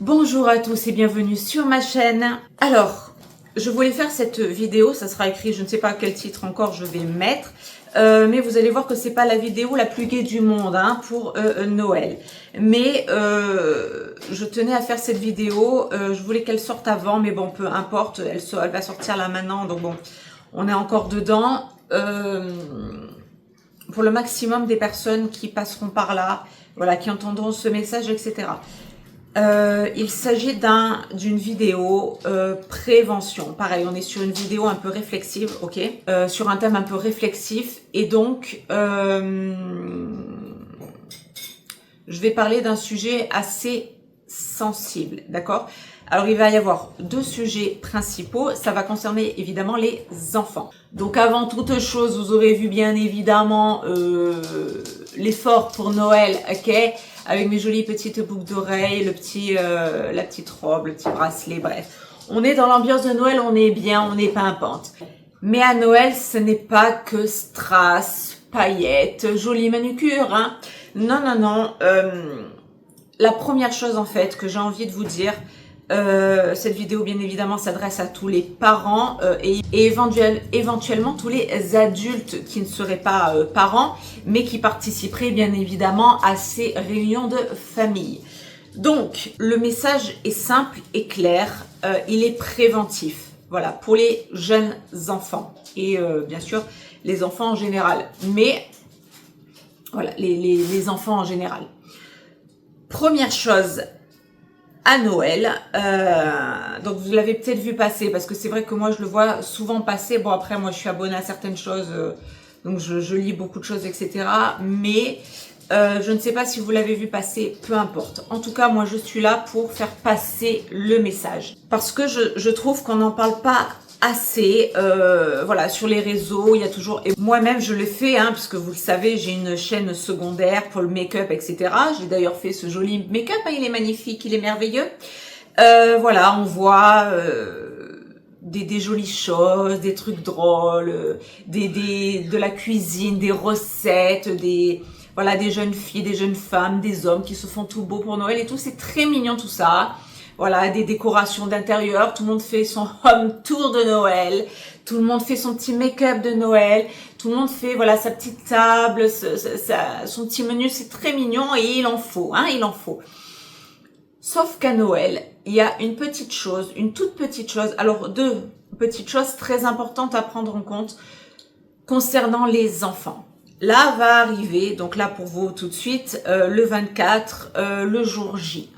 Bonjour à tous et bienvenue sur ma chaîne. Alors, je voulais faire cette vidéo, ça sera écrit, je ne sais pas quel titre encore je vais mettre, mais vous allez voir que c'est pas la vidéo la plus gaie du monde pour Noël. Mais je tenais à faire cette vidéo, je voulais qu'elle sorte avant, mais bon, peu importe, elle va sortir là maintenant, donc bon, on est encore dedans. Pour le maximum des personnes qui passeront par là, voilà, qui entendront ce message, etc. Il s'agit d'une vidéo prévention. Pareil, on est sur une vidéo un peu réflexive, ok, sur un thème un peu réflexif. Et donc, je vais parler d'un sujet assez sensible, d'accord? Alors, il va y avoir deux sujets principaux. Ça va concerner évidemment les enfants. Donc, avant toute chose, vous aurez vu bien évidemment l'effort pour Noël, ok? Avec mes jolies petites boucles d'oreilles, la petite robe, le petit bracelet, bref. On est dans l'ambiance de Noël, on est bien, on est pimpante. Mais à Noël, ce n'est pas que strass, paillettes, jolie manucure, hein. Non, non, non. La première chose en fait que j'ai envie de vous dire, cette vidéo bien évidemment s'adresse à tous les parents et éventuellement tous les adultes qui ne seraient pas parents mais qui participeraient bien évidemment à ces réunions de famille. Donc le message est simple et clair, il est préventif, voilà, pour les jeunes enfants et bien sûr les enfants en général, mais voilà, les enfants en général. Première chose, à Noël, donc vous l'avez peut-être vu passer parce que c'est vrai que moi je le vois souvent passer. Bon après moi je suis abonnée à certaines choses, donc je lis beaucoup de choses, etc. Mais je ne sais pas si vous l'avez vu passer, peu importe. En tout cas moi je suis là pour faire passer le message parce que je trouve qu'on n'en parle pas assez, voilà, sur les réseaux. Il y a toujours, et moi-même je le fais, puisque vous le savez, j'ai une chaîne secondaire pour le make-up, etc. J'ai d'ailleurs fait ce joli make-up, il est magnifique, il est merveilleux. Voilà, on voit des jolies choses, des trucs drôles, de la cuisine, des recettes, voilà, des jeunes filles, des jeunes femmes, des hommes qui se font tout beau pour Noël et tout. C'est très mignon tout ça. Voilà, des décorations d'intérieur, tout le monde fait son home tour de Noël, tout le monde fait son petit make-up de Noël, tout le monde fait voilà sa petite table, son petit menu, c'est très mignon et il en faut, il en faut. Sauf qu'à Noël, il y a une petite chose, une toute petite chose, alors deux petites choses très importantes à prendre en compte concernant les enfants. Là va arriver, donc là pour vous tout de suite, le 24, le jour J,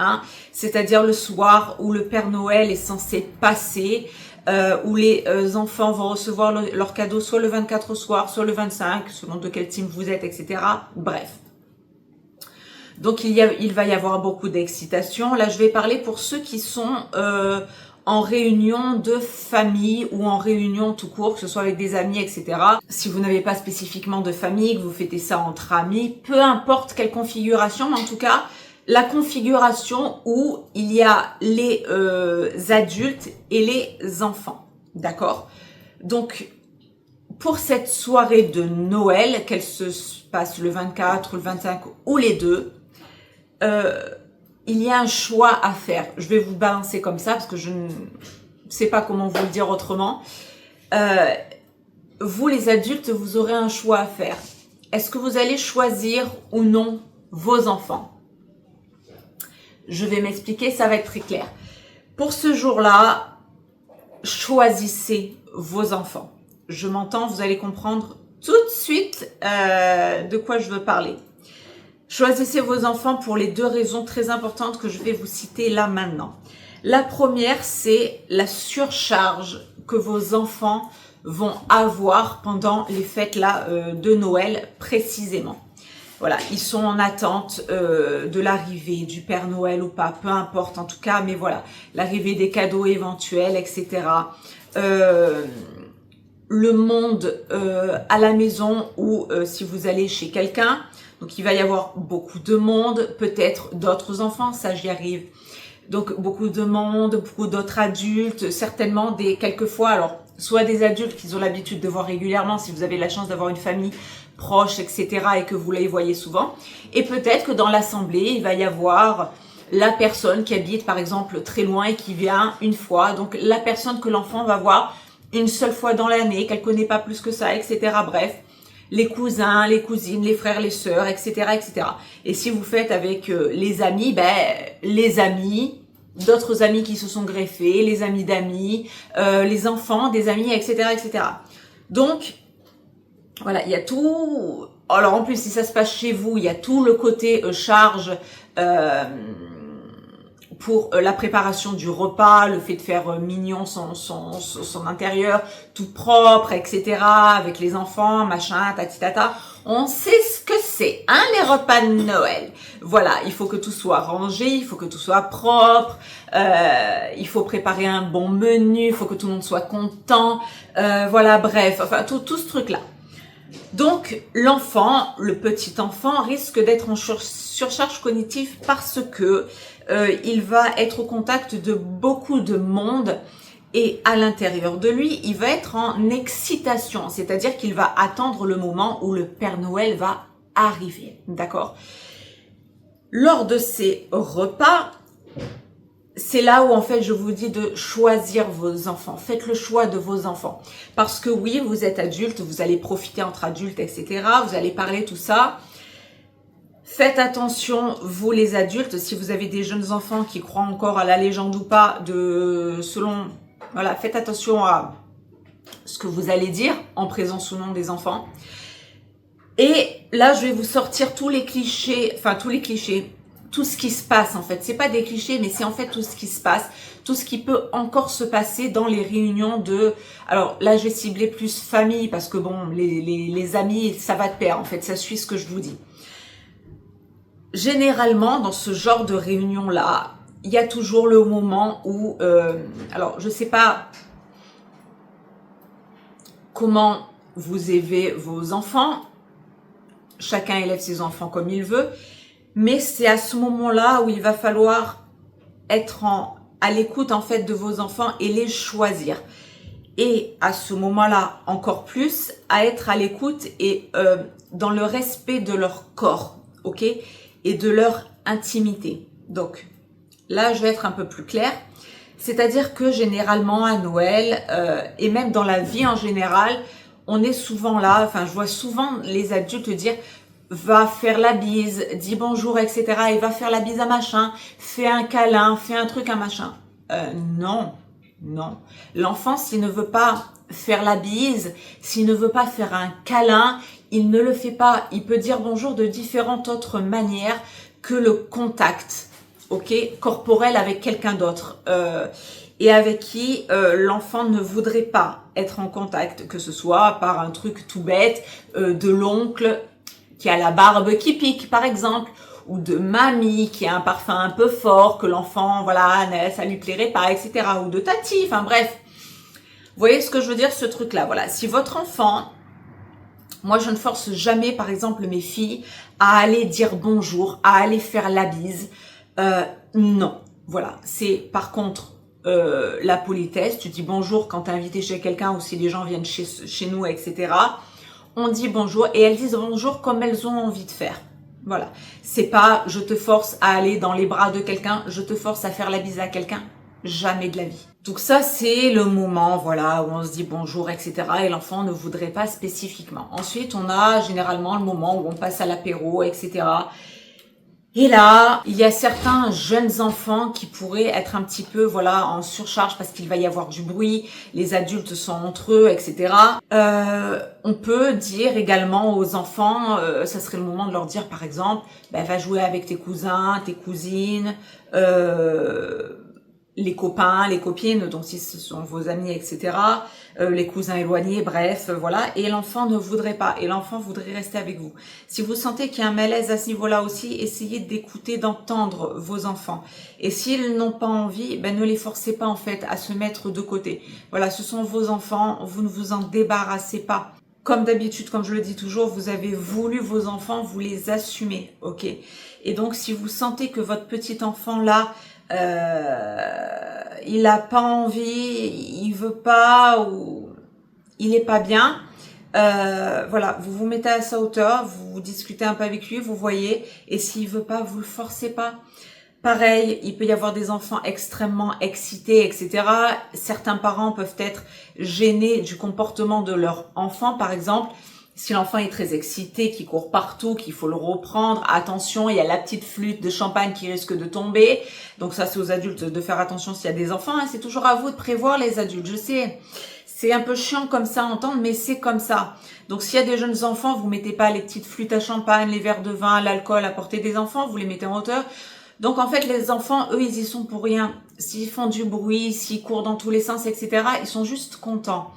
c'est-à-dire le soir où le Père Noël est censé passer, où les enfants vont recevoir leurs cadeaux soit le 24 au soir, soit le 25, selon de quel team vous êtes, etc. Bref. Donc il va y avoir beaucoup d'excitation. Là je vais parler pour ceux qui sont en réunion de famille ou en réunion tout court, que ce soit avec des amis, etc. Si vous n'avez pas spécifiquement de famille, que vous fêtez ça entre amis, peu importe quelle configuration, mais en tout cas, la configuration où il y a les adultes et les enfants, d'accord? Donc, pour cette soirée de Noël, qu'elle se passe le 24 ou le 25 ou les deux, il y a un choix à faire. Je vais vous balancer comme ça parce que je ne sais pas comment vous le dire autrement. Vous les adultes, vous aurez un choix à faire. Est-ce que vous allez choisir ou non vos enfants? Je vais m'expliquer, ça va être très clair. Pour ce jour-là, choisissez vos enfants. Je m'entends, vous allez comprendre tout de suite de quoi je veux parler. Choisissez vos enfants pour les deux raisons très importantes que je vais vous citer là maintenant. La première, c'est la surcharge que vos enfants vont avoir pendant les fêtes là de Noël précisément. Voilà, ils sont en attente de l'arrivée du Père Noël ou pas, peu importe en tout cas, mais voilà, l'arrivée des cadeaux éventuels, etc. Le monde à la maison ou si vous allez chez quelqu'un, donc il va y avoir beaucoup de monde, peut-être d'autres enfants, ça j'y arrive. Donc beaucoup de monde, beaucoup d'autres adultes, certainement quelquefois, alors soit des adultes qu'ils ont l'habitude de voir régulièrement si vous avez la chance d'avoir une famille proche, etc. et que vous les voyez souvent. Et peut-être que dans l'assemblée, il va y avoir la personne qui habite par exemple très loin et qui vient une fois. Donc la personne que l'enfant va voir une seule fois dans l'année, qu'elle connaît pas plus que ça, etc. Bref, les cousins, les cousines, les frères, les sœurs, etc., etc. Et si vous faites avec les amis, ben les amis, d'autres amis qui se sont greffés, les amis d'amis, les enfants des amis, etc., etc. Donc voilà, il y a tout. Alors en plus, si ça se passe chez vous, il y a tout le côté charge pour la préparation du repas, le fait de faire mignon son intérieur, tout propre, etc. avec les enfants, machin, tatitata. On sait ce que c'est, hein, les repas de Noël. Voilà, il faut que tout soit rangé, il faut que tout soit propre, il faut préparer un bon menu, il faut que tout le monde soit content. Voilà, bref, enfin tout ce truc-là. Donc, l'enfant, le petit enfant, risque d'être en surcharge cognitive parce que il va être au contact de beaucoup de monde et à l'intérieur de lui, il va être en excitation, c'est-à-dire qu'il va attendre le moment où le Père Noël va arriver, d'accord? Lors de ces repas, c'est là où en fait je vous dis de choisir vos enfants. Faites le choix de vos enfants. Parce que oui, vous êtes adulte, vous allez profiter entre adultes, etc. Vous allez parler tout ça. Faites attention, vous les adultes, si vous avez des jeunes enfants qui croient encore à la légende ou pas, voilà, faites attention à ce que vous allez dire en présence ou non des enfants. Et là, je vais vous sortir tous les clichés, tout ce qui se passe en fait. C'est pas des clichés, mais c'est en fait tout ce qui se passe, tout ce qui peut encore se passer dans les réunions de... Alors là, je vais cibler plus famille parce que bon, les amis, ça va de pair en fait, ça suit ce que je vous dis. Généralement, dans ce genre de réunion-là, il y a toujours le moment où... alors, je sais pas comment vous élevez vos enfants. Chacun élève ses enfants comme il veut. Mais c'est à ce moment-là où il va falloir être à l'écoute en fait de vos enfants et les choisir. Et à ce moment-là, encore plus, à être à l'écoute et dans le respect de leur corps, ok, et de leur intimité. Donc là, je vais être un peu plus claire. C'est-à-dire que généralement à Noël et même dans la vie en général, on est souvent là. Enfin, je vois souvent les adultes dire va faire la bise, dis bonjour, etc. Et va faire la bise à machin, fais un câlin, fais un truc à machin. Non, non. L'enfant, s'il ne veut pas faire la bise, s'il ne veut pas faire un câlin, il ne le fait pas. Il peut dire bonjour de différentes autres manières que le contact, ok, corporel avec quelqu'un d'autre. Et avec qui l'enfant ne voudrait pas être en contact, que ce soit par un truc tout bête, de l'oncle qui a la barbe qui pique, par exemple, ou de mamie qui a un parfum un peu fort, que l'enfant, voilà, ça lui plairait pas, etc. Ou de tati, enfin bref. Vous voyez ce que je veux dire, ce truc-là, voilà. Si votre enfant, moi je ne force jamais, par exemple, mes filles à aller dire bonjour, à aller faire la bise. Non, voilà. C'est par contre la politesse. Tu dis bonjour quand tu es invité chez quelqu'un ou si les gens viennent chez nous, etc. On dit bonjour et elles disent bonjour comme elles ont envie de faire. Voilà. C'est pas je te force à aller dans les bras de quelqu'un, je te force à faire la bise à quelqu'un. Jamais de la vie. Donc ça, c'est le moment, voilà, où on se dit bonjour, etc. Et l'enfant ne voudrait pas spécifiquement. Ensuite, on a généralement le moment où on passe à l'apéro, etc. Et là, il y a certains jeunes enfants qui pourraient être un petit peu, voilà, en surcharge parce qu'il va y avoir du bruit, les adultes sont entre eux, etc. On peut dire également aux enfants, ça serait le moment de leur dire, par exemple, va jouer avec tes cousins, tes cousines, les copains, les copines, donc si ce sont vos amis, etc., les cousins éloignés, bref, voilà, et l'enfant ne voudrait pas, et l'enfant voudrait rester avec vous. Si vous sentez qu'il y a un malaise à ce niveau-là aussi, essayez d'écouter, d'entendre vos enfants. Et s'ils n'ont pas envie, ne les forcez pas en fait à se mettre de côté. Voilà, ce sont vos enfants, vous ne vous en débarrassez pas. Comme d'habitude, comme je le dis toujours, vous avez voulu vos enfants, vous les assumez, ok? Et donc, si vous sentez que votre petit enfant là, il a pas envie, il veut pas ou il est pas bien, voilà, vous vous mettez à sa hauteur, vous discutez un peu avec lui, vous voyez, et s'il veut pas, vous le forcez pas. Pareil, il peut y avoir des enfants extrêmement excités, etc. Certains parents peuvent être gênés du comportement de leur enfant, par exemple. Si l'enfant est très excité, qu'il court partout, qu'il faut le reprendre, attention, il y a la petite flûte de champagne qui risque de tomber. Donc ça, c'est aux adultes de faire attention s'il y a des enfants. Hein. C'est toujours à vous de prévoir, les adultes. Je sais, c'est un peu chiant comme ça à entendre, mais c'est comme ça. Donc s'il y a des jeunes enfants, vous mettez pas les petites flûtes à champagne, les verres de vin, l'alcool à portée des enfants, vous les mettez en hauteur. Donc en fait, les enfants, eux, ils y sont pour rien. S'ils font du bruit, s'ils courent dans tous les sens, etc., ils sont juste contents.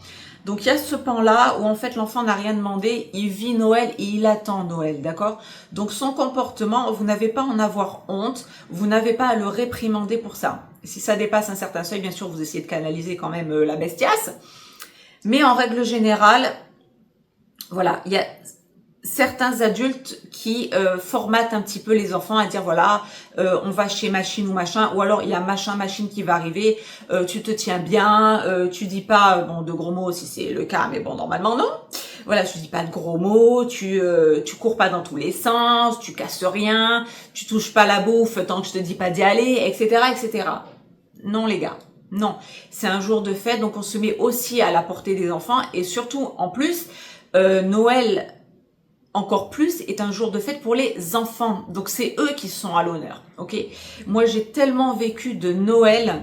Donc il y a ce pan-là où en fait l'enfant n'a rien demandé, il vit Noël et il attend Noël, d'accord? Donc son comportement, vous n'avez pas à en avoir honte, vous n'avez pas à le réprimander pour ça. Si ça dépasse un certain seuil, bien sûr, vous essayez de canaliser quand même la bestiace. Mais en règle générale, voilà, il y a certains adultes qui formatent un petit peu les enfants à dire voilà, on va chez machine ou machin, ou alors il y a machin machine qui va arriver, tu te tiens bien, tu dis pas bon de gros mots si c'est le cas, mais bon normalement non. Voilà, tu dis pas de gros mots, tu cours pas dans tous les sens, tu casses rien, tu touches pas la bouffe tant que je te dis pas d'y aller, etc., etc. Non les gars. Non, c'est un jour de fête, donc on se met aussi à la portée des enfants et surtout en plus Noël encore plus est un jour de fête pour les enfants. Donc c'est eux qui sont à l'honneur. Ok. Moi j'ai tellement vécu de Noël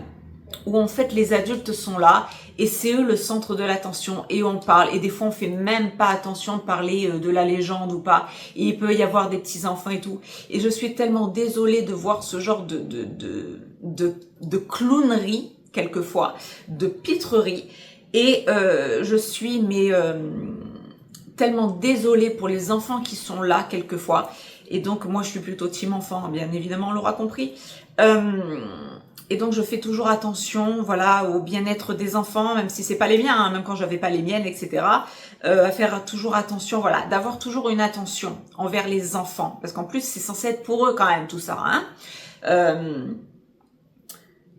où en fait les adultes sont là et c'est eux le centre de l'attention et on parle et des fois on fait même pas attention de parler de la légende ou pas. Et il peut y avoir des petits enfants et tout. Et je suis tellement désolée de voir ce genre de clownerie quelquefois, de pitrerie. Et je suis tellement désolée pour les enfants qui sont là quelquefois. Et donc, moi, je suis plutôt team enfant, bien évidemment, on l'aura compris. Et donc, je fais toujours attention, voilà, au bien-être des enfants, même si c'est pas les miens, hein, même quand j'avais pas les miennes, etc. À faire toujours attention, voilà, d'avoir toujours une attention envers les enfants. Parce qu'en plus, c'est censé être pour eux quand même, tout ça, hein.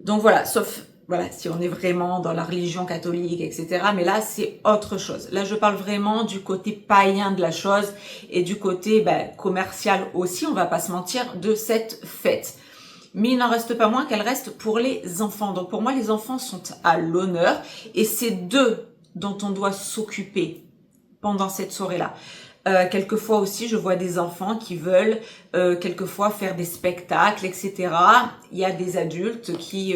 Donc voilà, sauf... Voilà, si on est vraiment dans la religion catholique, etc. Mais là, c'est autre chose. Là, je parle vraiment du côté païen de la chose et du côté commercial aussi, on va pas se mentir, de cette fête. Mais il n'en reste pas moins qu'elle reste pour les enfants. Donc pour moi, les enfants sont à l'honneur et c'est d'eux dont on doit s'occuper pendant cette soirée-là. Quelquefois aussi, je vois des enfants qui veulent quelquefois faire des spectacles, etc. Il y a des adultes qui...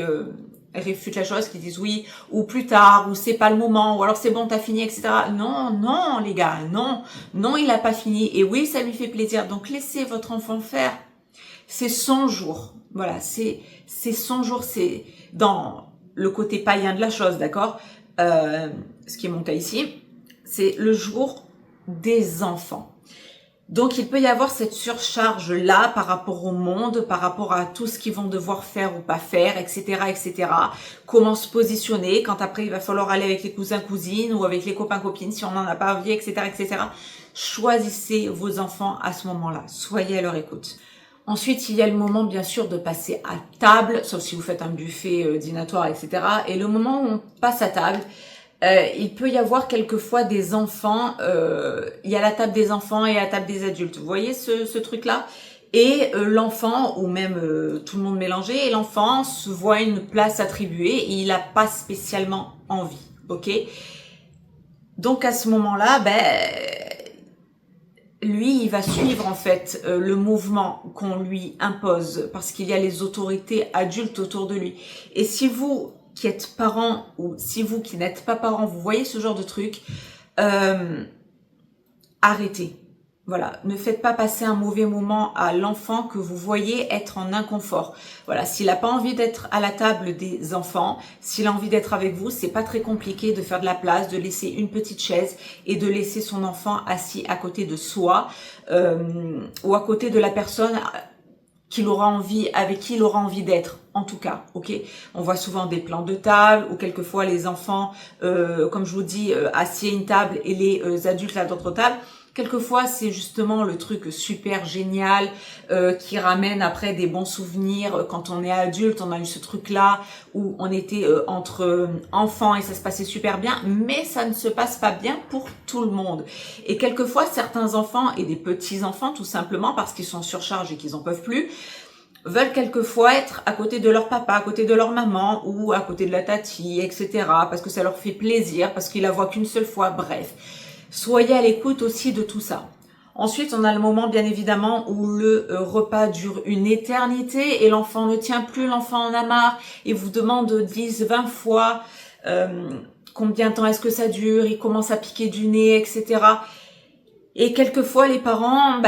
réfutent la chose, qui disent oui, ou plus tard, ou c'est pas le moment, ou alors c'est bon, t'as fini, etc. Non, non, les gars, non, non, il a pas fini. Et oui, ça lui fait plaisir. Donc, laissez votre enfant faire. C'est son jour. Voilà, c'est son jour. C'est dans le côté païen de la chose, d'accord? Ce qui est mon cas ici, c'est le jour des enfants. Donc, il peut y avoir cette surcharge-là par rapport au monde, par rapport à tout ce qu'ils vont devoir faire ou pas faire, etc., etc. Comment se positionner quand après, il va falloir aller avec les cousins, cousines ou avec les copains, copines si on n'en a pas envie, etc., etc. Choisissez vos enfants à ce moment-là. Soyez à leur écoute. Ensuite, il y a le moment, bien sûr, de passer à table, sauf si vous faites un buffet dînatoire, etc. Et le moment où on passe à table, il peut y avoir quelquefois des enfants, il y a la table des enfants et la table des adultes. Vous voyez ce truc-là? Et l'enfant, ou même tout le monde mélangé, et l'enfant se voit une place attribuée et il n'a pas spécialement envie. Ok? Donc à ce moment-là, lui, il va suivre en fait le mouvement qu'on lui impose parce qu'il y a les autorités adultes autour de lui. Et si vous qui êtes parents ou si vous qui n'êtes pas parents, vous voyez ce genre de truc, arrêtez. Voilà, ne faites pas passer un mauvais moment à l'enfant que vous voyez être en inconfort. Voilà, s'il n'a pas envie d'être à la table des enfants, s'il a envie d'être avec vous, c'est pas très compliqué de faire de la place, de laisser une petite chaise et de laisser son enfant assis à côté de soi ou à côté de la personne qu'il aura envie, avec qui il aura envie d'être, en tout cas, ok. On voit souvent des plans de table ou quelquefois les enfants, comme je vous dis, assis à une table et les adultes à d'autres tables. Quelquefois, c'est justement le truc super génial qui ramène après des bons souvenirs. Quand on est adulte, on a eu ce truc-là où on était entre enfants et ça se passait super bien, mais ça ne se passe pas bien pour tout le monde. Et quelquefois, certains enfants et des petits-enfants, tout simplement parce qu'ils sont surchargés et qu'ils en peuvent plus, veulent quelquefois être à côté de leur papa, à côté de leur maman ou à côté de la tati, etc. parce que ça leur fait plaisir, parce qu'ils la voient qu'une seule fois, bref. Soyez à l'écoute aussi de tout ça. Ensuite, on a le moment, bien évidemment, où le repas dure une éternité et l'enfant ne tient plus, l'enfant en a marre et vous demande 10, 20 fois combien de temps est-ce que ça dure, il commence à piquer du nez, etc. Et quelquefois, les parents,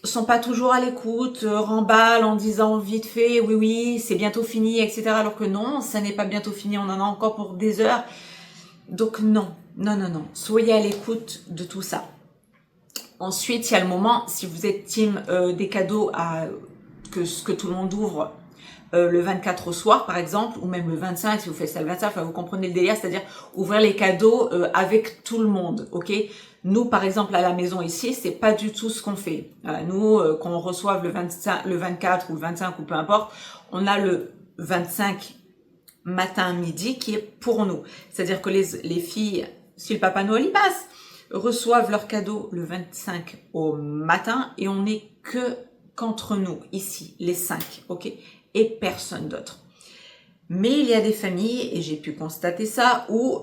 sont pas toujours à l'écoute, remballent en disant vite fait, oui, oui, c'est bientôt fini, etc. Alors que non, ça n'est pas bientôt fini, on en a encore pour des heures. Donc non, non, non, non. Soyez à l'écoute de tout ça. Ensuite, il y a le moment, si vous êtes team des cadeaux que tout le monde ouvre le 24 au soir, par exemple, ou même le 25, si vous faites ça le 25, vous comprenez le délire, c'est-à-dire ouvrir les cadeaux avec tout le monde, ok? Nous, par exemple, à la maison ici, c'est pas du tout ce qu'on fait. Nous, qu'on reçoive le 25, le 24 ou le 25 ou peu importe, on a le 25 matin midi qui est pour nous. C'est-à-dire que les filles, si le Papa Noël y passe, reçoivent leurs cadeaux le 25 au matin et on n'est qu'entre nous, ici, les 5, ok? Et personne d'autre. Mais il y a des familles, et j'ai pu constater ça, où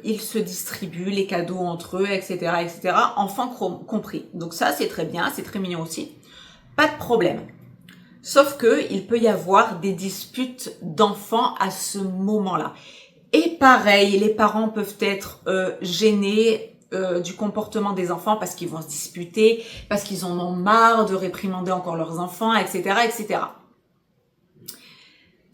ils se distribuent les cadeaux entre eux, etc., etc., enfants compris. Donc ça, c'est très bien, c'est très mignon aussi. Pas de problème. Sauf que il peut y avoir des disputes d'enfants à ce moment-là. Et pareil, les parents peuvent être gênés du comportement des enfants parce qu'ils vont se disputer, parce qu'ils en ont marre de réprimander encore leurs enfants, etc., etc.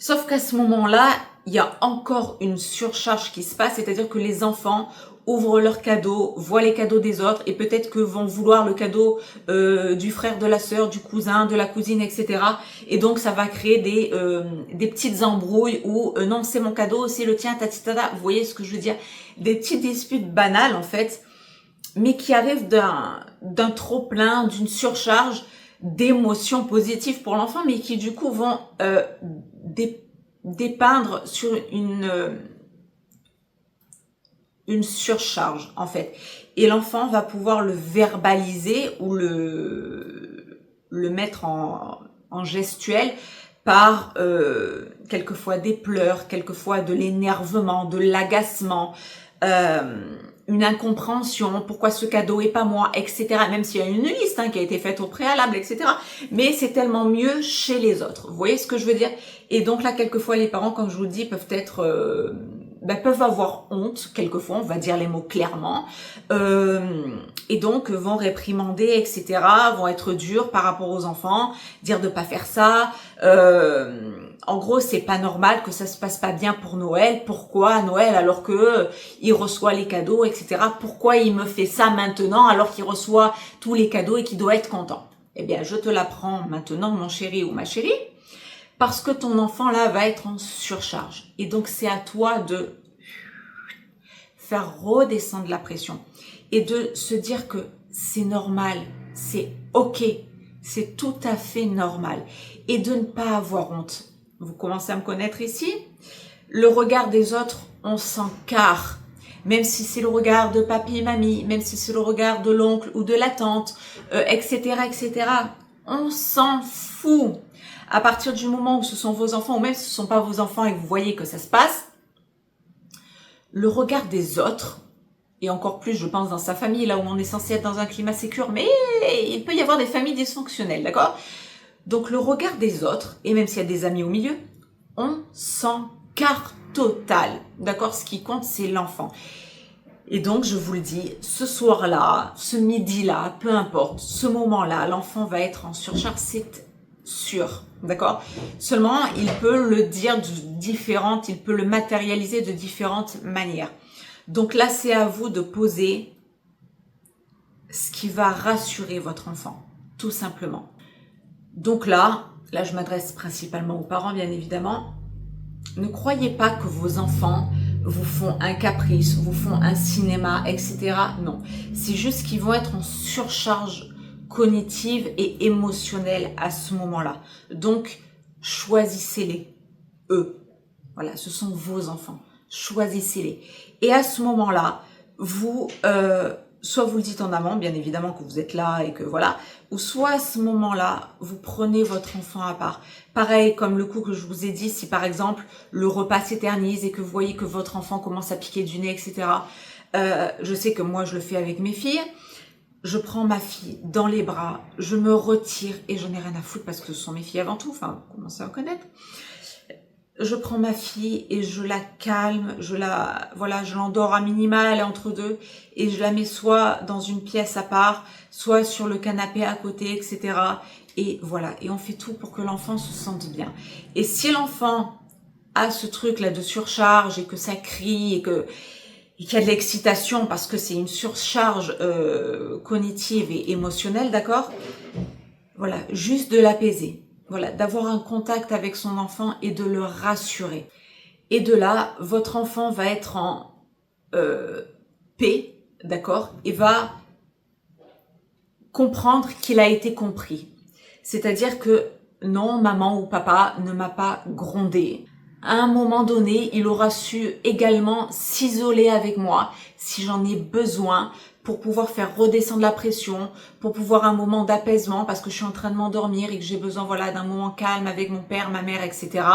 Sauf qu'à ce moment-là, il y a encore une surcharge qui se passe, c'est-à-dire que les enfants ouvrent leurs cadeaux, voient les cadeaux des autres et peut-être que vont vouloir le cadeau du frère, de la sœur, du cousin, de la cousine, etc. Et donc ça va créer des petites embrouilles où non, c'est mon cadeau, c'est le tien, tatitata. Vous voyez ce que je veux dire? Des petites disputes banales en fait, mais qui arrivent d'un trop plein, d'une surcharge d'émotions positives pour l'enfant, mais qui du coup vont dépeindre sur une surcharge en fait. Et l'enfant va pouvoir le verbaliser ou le mettre en gestuel par quelquefois des pleurs, quelquefois de l'énervement, de l'agacement, une incompréhension, pourquoi ce cadeau est pas moi, etc. Même s'il y a une liste qui a été faite au préalable, etc. Mais c'est tellement mieux chez les autres. Vous voyez ce que je veux dire? Et donc là, quelquefois, les parents, comme je vous le dis, peuvent être... peuvent avoir honte, quelquefois, on va dire les mots clairement, et donc vont réprimander, etc., vont être durs par rapport aux enfants, dire de pas faire ça, en gros, c'est pas normal que ça se passe pas bien pour Noël, pourquoi Noël alors que il reçoit les cadeaux, etc., pourquoi il me fait ça maintenant alors qu'il reçoit tous les cadeaux et qu'il doit être content? Eh bien, je te l'apprends maintenant, mon chéri ou ma chérie, parce que ton enfant là va être en surcharge. Et donc c'est à toi de faire redescendre la pression et de se dire que c'est normal, c'est ok, c'est tout à fait normal et de ne pas avoir honte. Vous commencez à me connaître ici. Le regard des autres, on s'en carre. Même si c'est le regard de papy et mamie, même si c'est le regard de l'oncle ou de la tante, etc., etc. On s'en fout. À partir du moment où ce sont vos enfants, ou même si ce ne sont pas vos enfants et que vous voyez que ça se passe, le regard des autres, et encore plus, je pense, dans sa famille, là où on est censé être dans un climat sécure, mais il peut y avoir des familles dysfonctionnelles, d'accord? Donc le regard des autres, et même s'il y a des amis au milieu, on s'en carre total, d'accord? Ce qui compte, c'est l'enfant. Et donc, je vous le dis, ce soir-là, ce midi-là, peu importe, ce moment-là, l'enfant va être en surcharge, c'est sûr, d'accord? Seulement, il peut le dire il peut le matérialiser de différentes manières. Donc là, c'est à vous de poser ce qui va rassurer votre enfant, tout simplement. Donc là, je m'adresse principalement aux parents, bien évidemment. Ne croyez pas que vos enfants vous font un caprice, vous font un cinéma, etc. Non, c'est juste qu'ils vont être en surcharge cognitive et émotionnelle à ce moment-là. Donc, choisissez-les, eux. Voilà, ce sont vos enfants. Choisissez-les. Et à ce moment-là, vous soit vous le dites en amont, bien évidemment que vous êtes là et que voilà, ou soit à ce moment-là, vous prenez votre enfant à part. Pareil, comme le coup que je vous ai dit, si par exemple le repas s'éternise et que vous voyez que votre enfant commence à piquer du nez, etc. Je sais que moi je le fais avec mes filles. Je prends ma fille dans les bras, je me retire et je n'ai rien à foutre parce que ce sont mes filles avant tout, enfin, vous commencez à connaître. Je prends ma fille et je la calme, je l'endors à minima, elle est entre deux, et je la mets soit dans une pièce à part, soit sur le canapé à côté, etc. Et voilà, et on fait tout pour que l'enfant se sente bien. Et si l'enfant a ce truc-là de surcharge et que ça crie et qu'il y a de l'excitation parce que c'est une surcharge cognitive et émotionnelle, d'accord? Voilà, juste de l'apaiser. Voilà, d'avoir un contact avec son enfant et de le rassurer. Et de là, votre enfant va être en paix, d'accord, et va comprendre qu'il a été compris. C'est-à-dire que non, maman ou papa ne m'a pas grondé. À un moment donné, il aura su également s'isoler avec moi si j'en ai besoin pour pouvoir faire redescendre la pression, pour pouvoir un moment d'apaisement parce que je suis en train de m'endormir et que j'ai besoin voilà d'un moment calme avec mon père, ma mère, etc.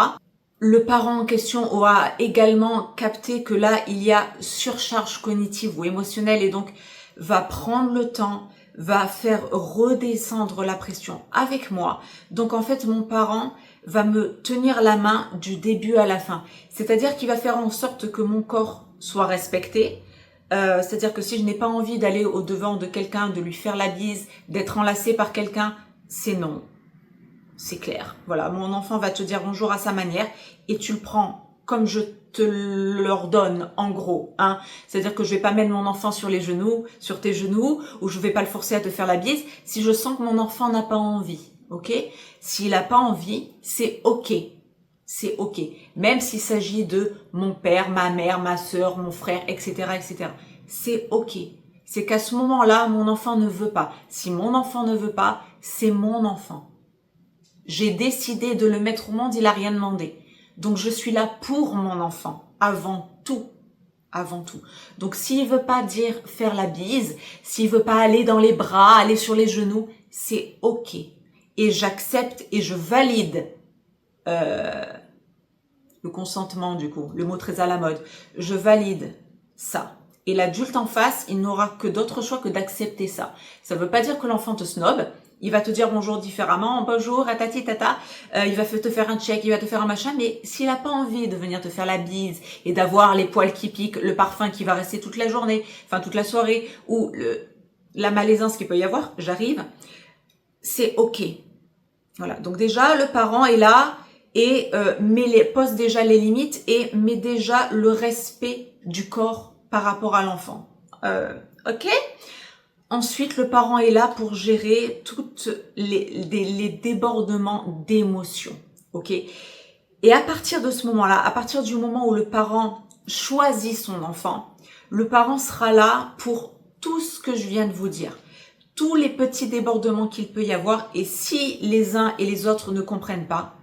Le parent en question aura également capté que là, il y a surcharge cognitive ou émotionnelle et donc va prendre le temps, va faire redescendre la pression avec moi. Donc en fait, mon parent va me tenir la main du début à la fin. C'est-à-dire qu'il va faire en sorte que mon corps soit respecté. C'est-à-dire que si je n'ai pas envie d'aller au devant de quelqu'un, de lui faire la bise, d'être enlacée par quelqu'un, c'est non. C'est clair. Voilà, mon enfant va te dire bonjour à sa manière et tu le prends comme je te l'ordonne en gros. Hein. C'est-à-dire que je vais pas mettre mon enfant sur les genoux, sur tes genoux, ou je vais pas le forcer à te faire la bise si je sens que mon enfant n'a pas envie. Ok? S'il n'a pas envie, c'est ok. C'est ok. Même s'il s'agit de mon père, ma mère, ma sœur, mon frère, etc., etc. C'est ok. C'est qu'à ce moment-là, mon enfant ne veut pas. Si mon enfant ne veut pas, c'est mon enfant. J'ai décidé de le mettre au monde, il a rien demandé. Donc je suis là pour mon enfant, avant tout. Avant tout. Donc s'il veut pas dire faire la bise, s'il veut pas aller dans les bras, aller sur les genoux, c'est ok. Et j'accepte et je valide le consentement du coup, le mot très à la mode. Je valide ça. Et l'adulte en face, il n'aura que d'autres choix que d'accepter ça. Ça veut pas dire que l'enfant te snob. Il va te dire bonjour différemment, bonjour, atati tata. Il va te faire un check, il va te faire un machin. Mais s'il a pas envie de venir te faire la bise et d'avoir les poils qui piquent, le parfum qui va rester toute la journée, enfin toute la soirée, ou la malaisance qu'il peut y avoir, j'arrive. C'est ok. Voilà. Donc déjà, le parent est là et pose déjà les limites et met déjà le respect du corps par rapport à l'enfant. Ok. Ensuite, le parent est là pour gérer toutes les débordements d'émotions. Ok. Et à partir de ce moment-là, à partir du moment où le parent choisit son enfant, le parent sera là pour tout ce que je viens de vous dire. Tous les petits débordements qu'il peut y avoir. Et si les uns et les autres ne comprennent pas,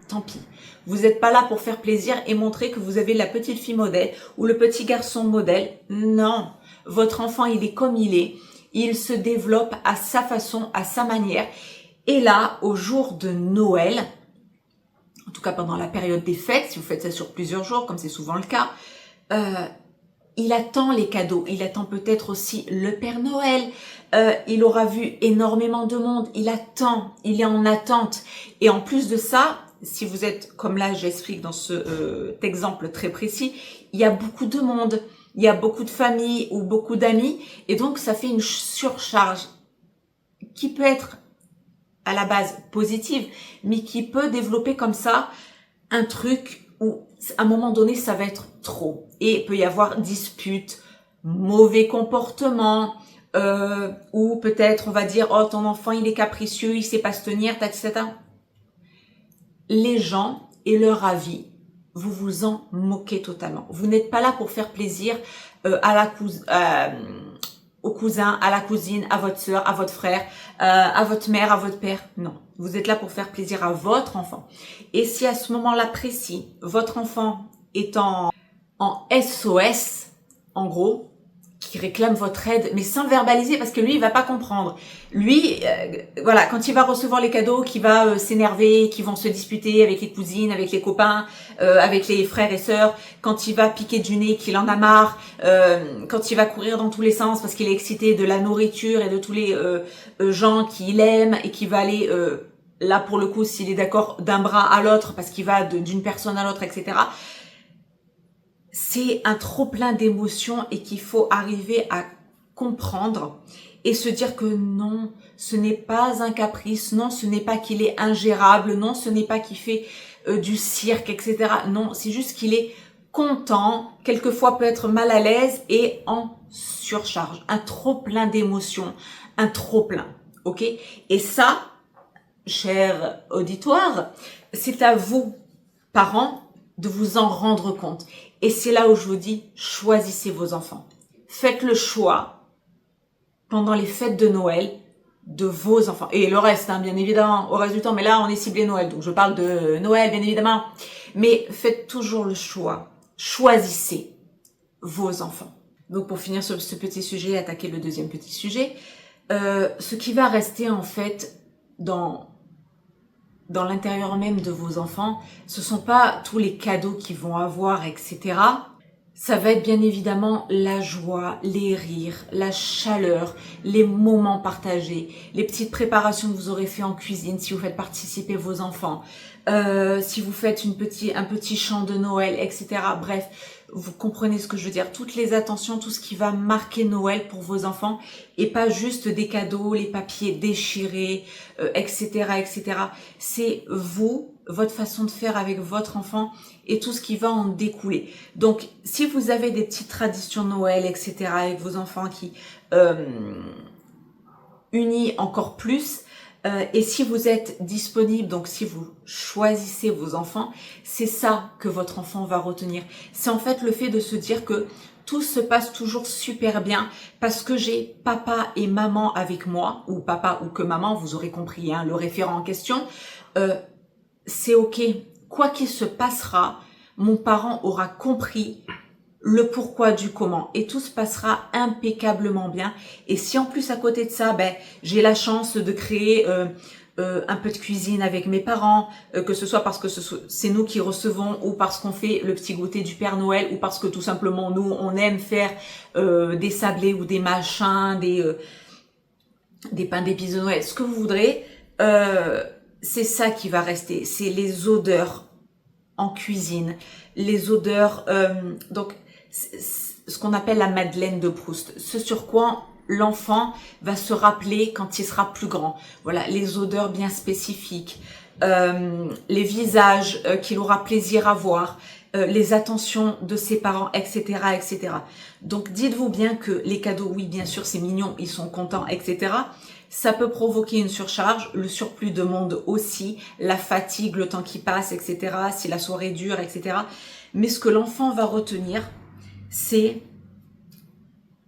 tant pis. Vous n'êtes pas là pour faire plaisir et montrer que vous avez la petite fille modèle ou le petit garçon modèle. Non. Votre enfant, il est comme il est. Il se développe à sa façon, à sa manière. Et là, au jour de Noël, en tout cas pendant la période des fêtes, si vous faites ça sur plusieurs jours, comme c'est souvent le cas, il attend les cadeaux. Il attend peut-être aussi le Père Noël. Il aura vu énormément de monde. Il attend. Il est en attente. Et en plus de ça, si vous êtes, comme là j'explique dans cet exemple très précis, il y a beaucoup de monde. Il y a beaucoup de familles ou beaucoup d'amis. Et donc, ça fait une surcharge qui peut être à la base positive, mais qui peut développer comme ça un truc où, à un moment donné, ça va être trop. Et il peut y avoir dispute, mauvais comportement, ou peut-être on va dire, oh, ton enfant, il est capricieux, il sait pas se tenir, etc. Les gens et leur avis, vous vous en moquez totalement. Vous n'êtes pas là pour faire plaisir au cousin, à la cousine, à votre sœur, à votre frère, à votre mère, à votre père. Non, vous êtes là pour faire plaisir à votre enfant. Et si à ce moment-là précis, votre enfant est en SOS, en gros, qui réclame votre aide, mais sans le verbaliser, parce que lui, il va pas comprendre. Lui, voilà, quand il va recevoir les cadeaux, qui va s'énerver, qui vont se disputer avec les cousines, avec les copains, avec les frères et sœurs, quand il va piquer du nez, qu'il en a marre, quand il va courir dans tous les sens parce qu'il est excité de la nourriture et de tous les gens qu'il aime, et qui va aller, là pour le coup, s'il est d'accord, d'un bras à l'autre, parce qu'il va d'une personne à l'autre, etc. C'est un trop plein d'émotions et qu'il faut arriver à comprendre et se dire que non, ce n'est pas un caprice, non, ce n'est pas qu'il est ingérable, non, ce n'est pas qu'il fait du cirque, etc. Non, c'est juste qu'il est content, quelquefois peut être mal à l'aise et en surcharge, un trop plein d'émotions, un trop plein, ok? Et ça, cher auditoire, c'est à vous, parents, de vous en rendre compte. Et c'est là où je vous dis, choisissez vos enfants. Faites le choix, pendant les fêtes de Noël, de vos enfants. Et le reste, hein, bien évidemment, au reste du temps. Mais là, on est ciblé Noël. Donc, je parle de Noël, bien évidemment. Mais faites toujours le choix. Choisissez vos enfants. Donc, pour finir sur ce petit sujet, attaquer le deuxième petit sujet. Ce qui va rester, en fait, dans l'intérieur même de vos enfants, ce sont pas tous les cadeaux qu'ils vont avoir, etc. Ça va être bien évidemment la joie, les rires, la chaleur, les moments partagés, les petites préparations que vous aurez fait en cuisine si vous faites participer vos enfants, si vous faites un petit chant de Noël, etc. Bref, vous comprenez ce que je veux dire. Toutes les attentions, tout ce qui va marquer Noël pour vos enfants, et pas juste des cadeaux, les papiers déchirés, etc., etc. C'est vous, votre façon de faire avec votre enfant et tout ce qui va en découler. Donc, si vous avez des petites traditions Noël, etc., avec vos enfants qui unissent encore plus, et si vous êtes disponible, donc si vous choisissez vos enfants, c'est ça que votre enfant va retenir. C'est en fait le fait de se dire que tout se passe toujours super bien parce que j'ai papa et maman avec moi, ou papa ou que maman, vous aurez compris, hein, le référent en question. C'est ok. Quoi qu'il se passera, mon parent aura compris le pourquoi du comment et tout se passera impeccablement bien. Et si en plus à côté de ça, j'ai la chance de créer un peu de cuisine avec mes parents, que ce soit parce que c'est nous qui recevons, ou parce qu'on fait le petit goûter du Père Noël, ou parce que tout simplement nous on aime faire des sablés ou des machins, des pains d'épices de Noël, ce que vous voudrez, c'est ça qui va rester, c'est les odeurs en cuisine, les odeurs, donc ce qu'on appelle la Madeleine de Proust, ce sur quoi l'enfant va se rappeler quand il sera plus grand. Voilà, les odeurs bien spécifiques, les visages qu'il aura plaisir à voir, les attentions de ses parents, etc., etc. Donc, dites-vous bien que les cadeaux, oui, bien sûr, c'est mignon, ils sont contents, etc. Ça peut provoquer une surcharge, le surplus de monde aussi, la fatigue, le temps qui passe, etc., si la soirée dure, etc. Mais ce que l'enfant va retenir, c'est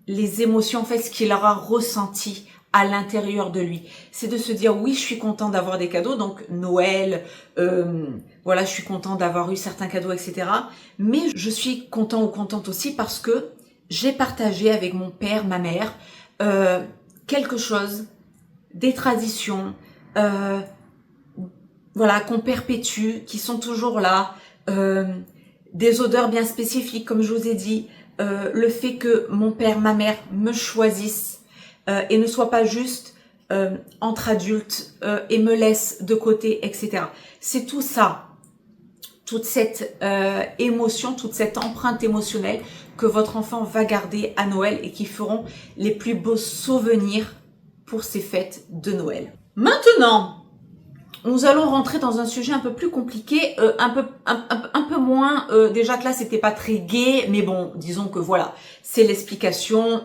les émotions, en fait, ce qu'il aura ressenti à l'intérieur de lui. C'est de se dire, oui, je suis content d'avoir des cadeaux, donc Noël, voilà, je suis content d'avoir eu certains cadeaux, etc. Mais je suis content ou contente aussi parce que j'ai partagé avec mon père, ma mère, quelque chose, des traditions, voilà, qu'on perpétue, qui sont toujours là, des odeurs bien spécifiques, comme je vous ai dit, le fait que mon père, ma mère me choisissent et ne soient pas juste entre adultes et me laissent de côté, etc. C'est tout ça, toute cette émotion, toute cette empreinte émotionnelle que votre enfant va garder à Noël et qui feront les plus beaux souvenirs pour ces fêtes de Noël. Maintenant, nous allons rentrer dans un sujet un peu plus compliqué, un peu moins, déjà que là c'était pas très gai, mais bon, disons que voilà, c'est l'explication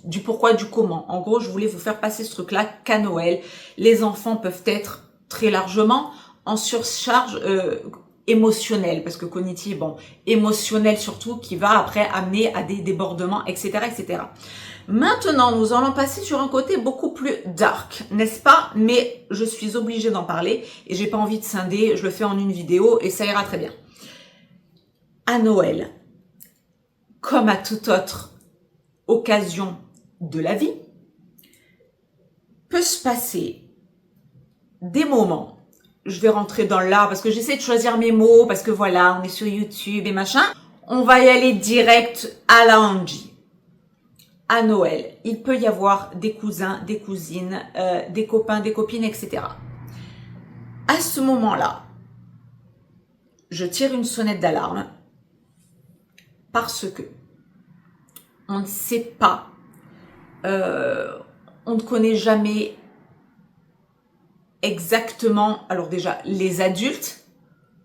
du pourquoi, du comment. En gros, je voulais vous faire passer ce truc-là qu'à Noël, les enfants peuvent être très largement en surcharge émotionnelle, parce que cognitive, bon, émotionnelle surtout, qui va après amener à des débordements, etc., etc. Maintenant, nous allons passer sur un côté beaucoup plus dark, n'est-ce pas? Mais je suis obligée d'en parler et j'ai pas envie de scinder, je le fais en une vidéo et ça ira très bien. À Noël, comme à tout autre occasion de la vie, peut se passer des moments, je vais rentrer dans l'art parce que j'essaie de choisir mes mots, parce que voilà, on est sur YouTube et machin, on va y aller direct à la Angie. À Noël, il peut y avoir des cousins, des cousines, des copains, des copines, etc. À ce moment-là, je tire une sonnette d'alarme parce que on ne sait pas, on ne connaît jamais exactement, alors déjà les adultes,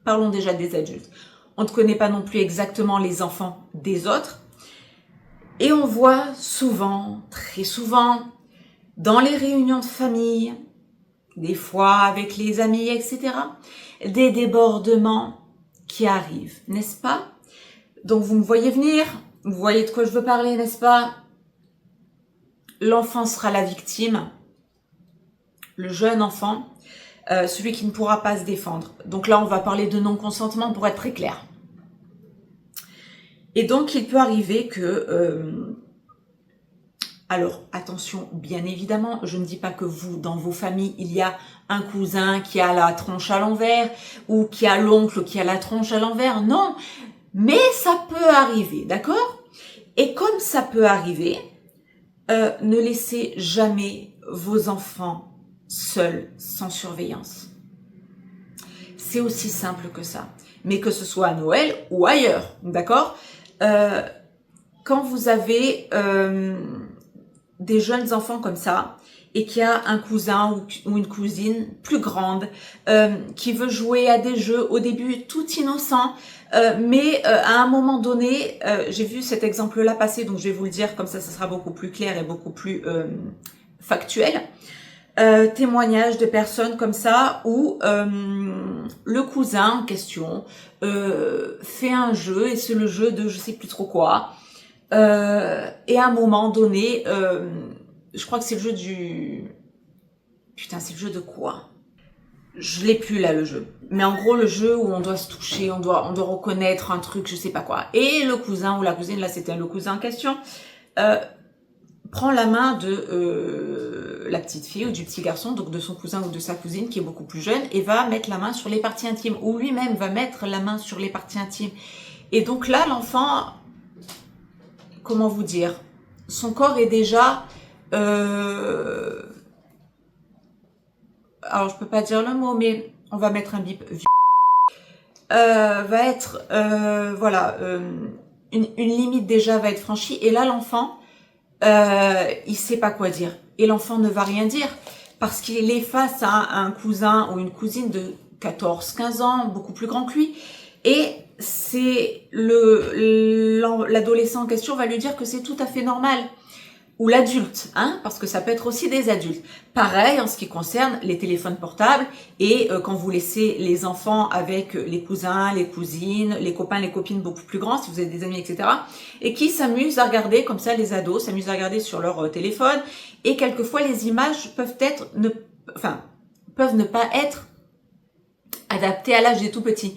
parlons déjà des adultes, on ne connaît pas non plus exactement les enfants des autres, et on voit souvent, très souvent, dans les réunions de famille, des fois avec les amis, etc., des débordements qui arrivent, n'est-ce pas? Donc vous me voyez venir, vous voyez de quoi je veux parler, n'est-ce pas? L'enfant sera la victime, le jeune enfant, celui qui ne pourra pas se défendre. Donc là, on va parler de non-consentement pour être très clair. Et donc, il peut arriver que... alors, attention, bien évidemment, je ne dis pas que vous, dans vos familles, il y a un cousin qui a la tronche à l'envers ou qui a l'oncle qui a la tronche à l'envers. Non, mais ça peut arriver, d'accord? Et comme ça peut arriver, ne laissez jamais vos enfants seuls, sans surveillance. C'est aussi simple que ça. Mais que ce soit à Noël ou ailleurs, d'accord? Quand vous avez des jeunes enfants comme ça, et qu'il y a un cousin ou une cousine plus grande qui veut jouer à des jeux au début tout innocent, mais à un moment donné, j'ai vu cet exemple-là passer, donc je vais vous le dire, comme ça sera beaucoup plus clair et beaucoup plus factuel. Témoignages de personnes comme ça où le cousin en question fait un jeu, et c'est le jeu de je sais plus trop quoi, et à un moment donné, je crois que c'est le jeu du... Putain, c'est le jeu de quoi? Je l'ai plus là, le jeu. Mais en gros, le jeu où on doit se toucher, on doit reconnaître un truc, je sais pas quoi. Et le cousin ou la cousine, là c'était le cousin en question, prend la main de la petite fille ou du petit garçon, donc de son cousin ou de sa cousine qui est beaucoup plus jeune, et va mettre la main sur les parties intimes, ou lui-même va mettre la main sur les parties intimes. Et donc là, l'enfant, comment vous dire, son corps est déjà... alors je peux pas dire le mot, mais on va mettre un bip. Va être, voilà, une limite déjà va être franchie, et là l'enfant, il sait pas quoi dire, et l'enfant ne va rien dire parce qu'il est face à un cousin ou une cousine de 14-15 ans, beaucoup plus grand que lui, et c'est l'adolescent en question va lui dire que c'est tout à fait normal, ou l'adulte, hein, parce que ça peut être aussi des adultes. Pareil en ce qui concerne les téléphones portables, et quand vous laissez les enfants avec les cousins, les cousines, les copains, les copines beaucoup plus grands, si vous avez des amis, etc., et qui s'amusent à regarder, comme ça les ados s'amusent à regarder sur leur téléphone, et quelquefois les images peuvent ne pas être adaptées à l'âge des tout petits.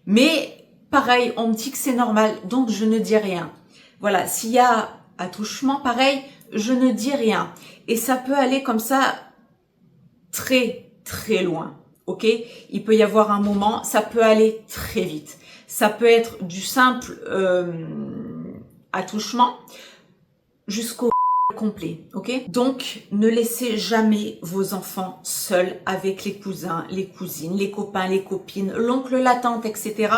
Mais pareil, on me dit que c'est normal, donc je ne dis rien. Voilà, s'il y a attouchement, pareil, je ne dis rien. Et ça peut aller comme ça très, très loin. Ok? Il peut y avoir un moment, ça peut aller très vite. Ça peut être du simple attouchement jusqu'au complet. Ok? Donc, ne laissez jamais vos enfants seuls avec les cousins, les cousines, les copains, les copines, l'oncle, la tante, etc.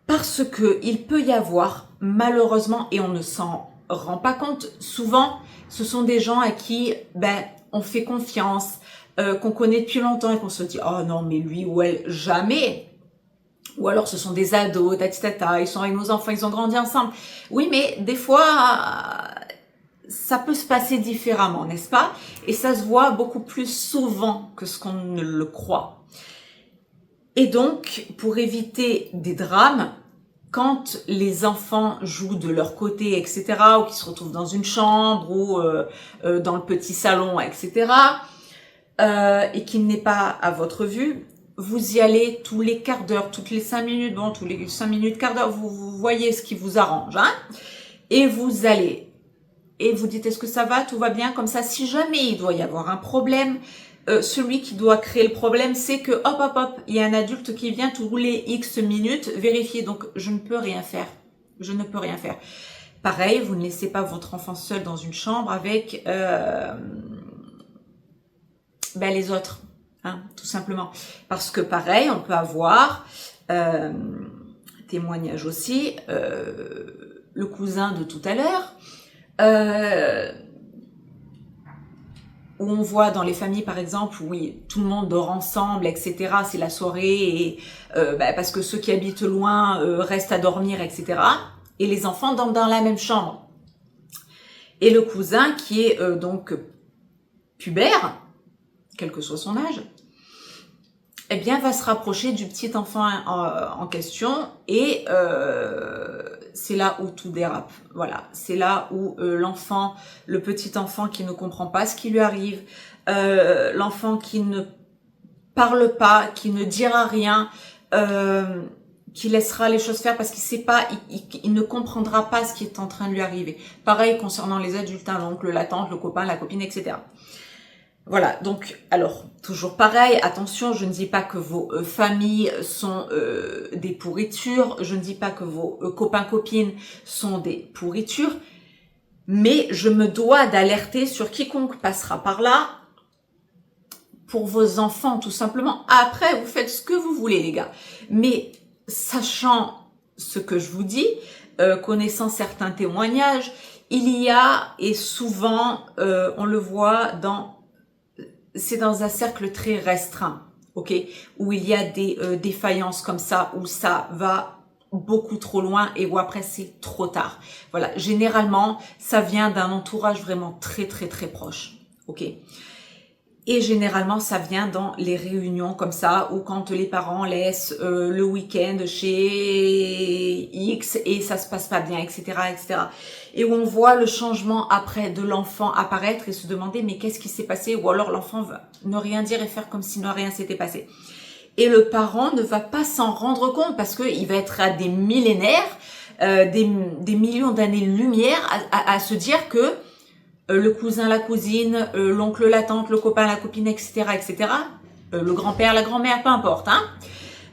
Parce que il peut y avoir, malheureusement, et on ne s'en rend pas compte, souvent, ce sont des gens à qui on fait confiance, qu'on connaît depuis longtemps et qu'on se dit « Oh non, mais lui ou elle, jamais !» Ou alors ce sont des ados, tatitata, ils sont avec nos enfants, ils ont grandi ensemble. Oui, mais des fois, ça peut se passer différemment, n'est-ce pas? Et ça se voit beaucoup plus souvent que ce qu'on ne le croit. Et donc, pour éviter des drames, quand les enfants jouent de leur côté, etc., ou qu'ils se retrouvent dans une chambre ou dans le petit salon, etc., et qu'il n'est pas à votre vue, vous y allez tous les quarts d'heure, toutes les 5 minutes, quart d'heure, vous voyez ce qui vous arrange, hein, et vous allez et vous dites est-ce que ça va, tout va bien, comme ça si jamais il doit y avoir un problème, celui qui doit créer le problème c'est que hop, il y a un adulte qui vient tous les X minutes vérifier, donc je ne peux rien faire, je ne peux rien faire. Pareil, vous ne laissez pas votre enfant seul dans une chambre avec les autres, hein, tout simplement. Parce que pareil, on peut avoir, témoignage aussi, le cousin de tout à l'heure, où on voit dans les familles par exemple, où tout le monde dort ensemble, etc. C'est la soirée, et parce que ceux qui habitent loin restent à dormir, etc. Et les enfants dorment dans la même chambre. Et le cousin qui est donc pubère, quel que soit son âge, eh bien va se rapprocher du petit enfant en question, et c'est là où tout dérape. Voilà, c'est là où l'enfant, le petit enfant qui ne comprend pas ce qui lui arrive, l'enfant qui ne parle pas, qui ne dira rien, qui laissera les choses faire parce qu'il sait pas, il ne comprendra pas ce qui est en train de lui arriver. Pareil concernant les adultes, hein, l'oncle, la tante, le copain, la copine, etc. Voilà, donc, alors, toujours pareil, attention, je ne dis pas que vos familles sont des pourritures, je ne dis pas que vos copains-copines sont des pourritures, mais je me dois d'alerter sur quiconque passera par là, pour vos enfants, tout simplement. Après, vous faites ce que vous voulez, les gars, mais sachant ce que je vous dis, connaissant certains témoignages, il y a, et souvent, on le voit c'est dans un cercle très restreint, ok, où il y a des défaillances comme ça, où ça va beaucoup trop loin et où après c'est trop tard. Voilà, généralement, ça vient d'un entourage vraiment très très très proche, ok. Et généralement, ça vient dans les réunions comme ça, ou quand les parents laissent le week-end chez X et ça se passe pas bien, etc., etc. Et où on voit le changement après de l'enfant apparaître et se demander mais qu'est-ce qui s'est passé, ou alors l'enfant va ne rien dire et faire comme si rien s'était passé. Et le parent ne va pas s'en rendre compte parce que il va être à des millénaires, des millions d'années-lumière à se dire que le cousin, la cousine, l'oncle, la tante, le copain, la copine, etc., etc., le grand-père, la grand-mère, peu importe, hein,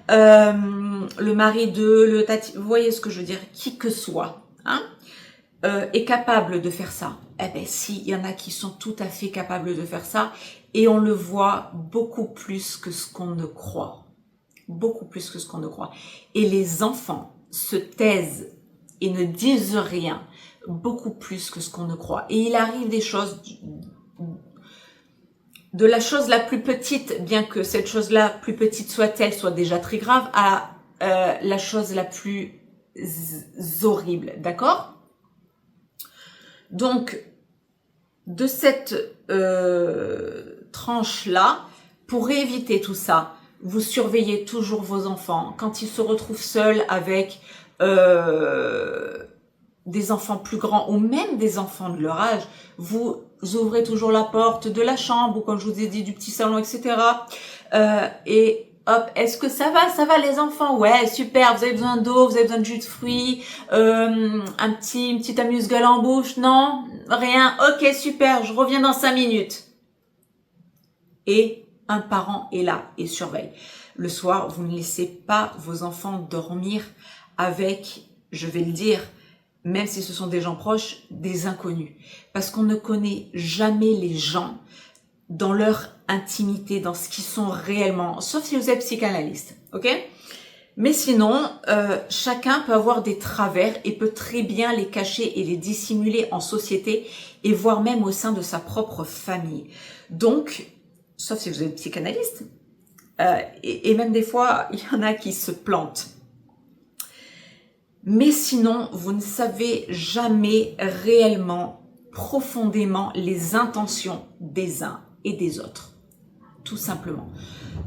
le mari le tati, vous voyez ce que je veux dire, qui que soit, hein, est capable de faire ça. Eh ben si, il y en a qui sont tout à fait capables de faire ça, et on le voit beaucoup plus que ce qu'on ne croit. Beaucoup plus que ce qu'on ne croit. Et les enfants se taisent et ne disent rien beaucoup plus que ce qu'on ne croit. Et il arrive des choses, de la chose la plus petite, bien que cette chose-là, plus petite soit-elle, soit déjà très grave, à la chose la plus horrible, d'accord? Donc, de cette tranche-là, pour éviter tout ça, vous surveillez toujours vos enfants. Quand ils se retrouvent seuls avec des enfants plus grands ou même des enfants de leur âge, vous ouvrez toujours la porte de la chambre ou comme je vous ai dit du petit salon, etc. Et hop, est-ce que ça va? Ça va les enfants? Ouais, super, vous avez besoin d'eau, vous avez besoin de jus de fruits, une petite amuse-gueule en bouche? Non? Rien? Ok, super, je reviens dans 5 minutes. Et un parent est là et surveille. Le soir, vous ne laissez pas vos enfants dormir avec, je vais le dire, même si ce sont des gens proches, des inconnus. Parce qu'on ne connaît jamais les gens dans leur intimité, dans ce qu'ils sont réellement, sauf si vous êtes psychanalyste, ok? Mais sinon, chacun peut avoir des travers et peut très bien les cacher et les dissimuler en société et voire même au sein de sa propre famille. Donc, sauf si vous êtes psychanalyste, et même des fois, il y en a qui se plantent. Mais sinon, vous ne savez jamais réellement, profondément, les intentions des uns et des autres. Tout simplement.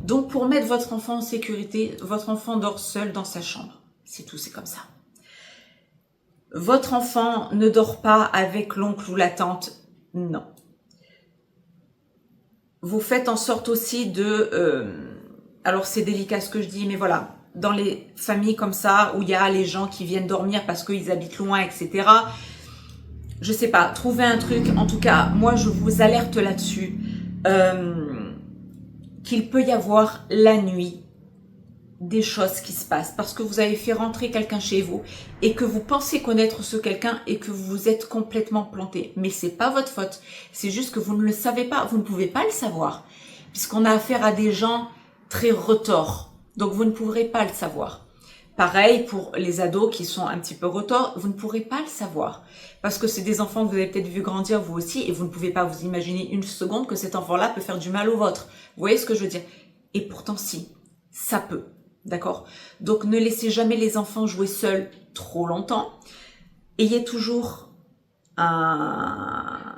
Donc, pour mettre votre enfant en sécurité, votre enfant dort seul dans sa chambre. C'est tout, c'est comme ça. Votre enfant ne dort pas avec l'oncle ou la tante. Non. Vous faites en sorte aussi de... alors, c'est délicat ce que je dis, mais voilà. Dans les familles comme ça, où il y a les gens qui viennent dormir parce qu'ils habitent loin, etc., je sais pas, trouvez un truc. En tout cas, moi, je vous alerte là-dessus qu'il peut y avoir la nuit des choses qui se passent parce que vous avez fait rentrer quelqu'un chez vous et que vous pensez connaître ce quelqu'un et que vous vous êtes complètement planté. Mais c'est pas votre faute. C'est juste que vous ne le savez pas. Vous ne pouvez pas le savoir puisqu'on a affaire à des gens très retors. Donc, vous ne pourrez pas le savoir. Pareil pour les ados qui sont un petit peu retors, vous ne pourrez pas le savoir. Parce que c'est des enfants que vous avez peut-être vu grandir vous aussi et vous ne pouvez pas vous imaginer une seconde que cet enfant-là peut faire du mal au vôtre. Vous voyez ce que je veux dire? Et pourtant si, ça peut. D'accord? Donc ne laissez jamais les enfants jouer seuls trop longtemps. Ayez toujours une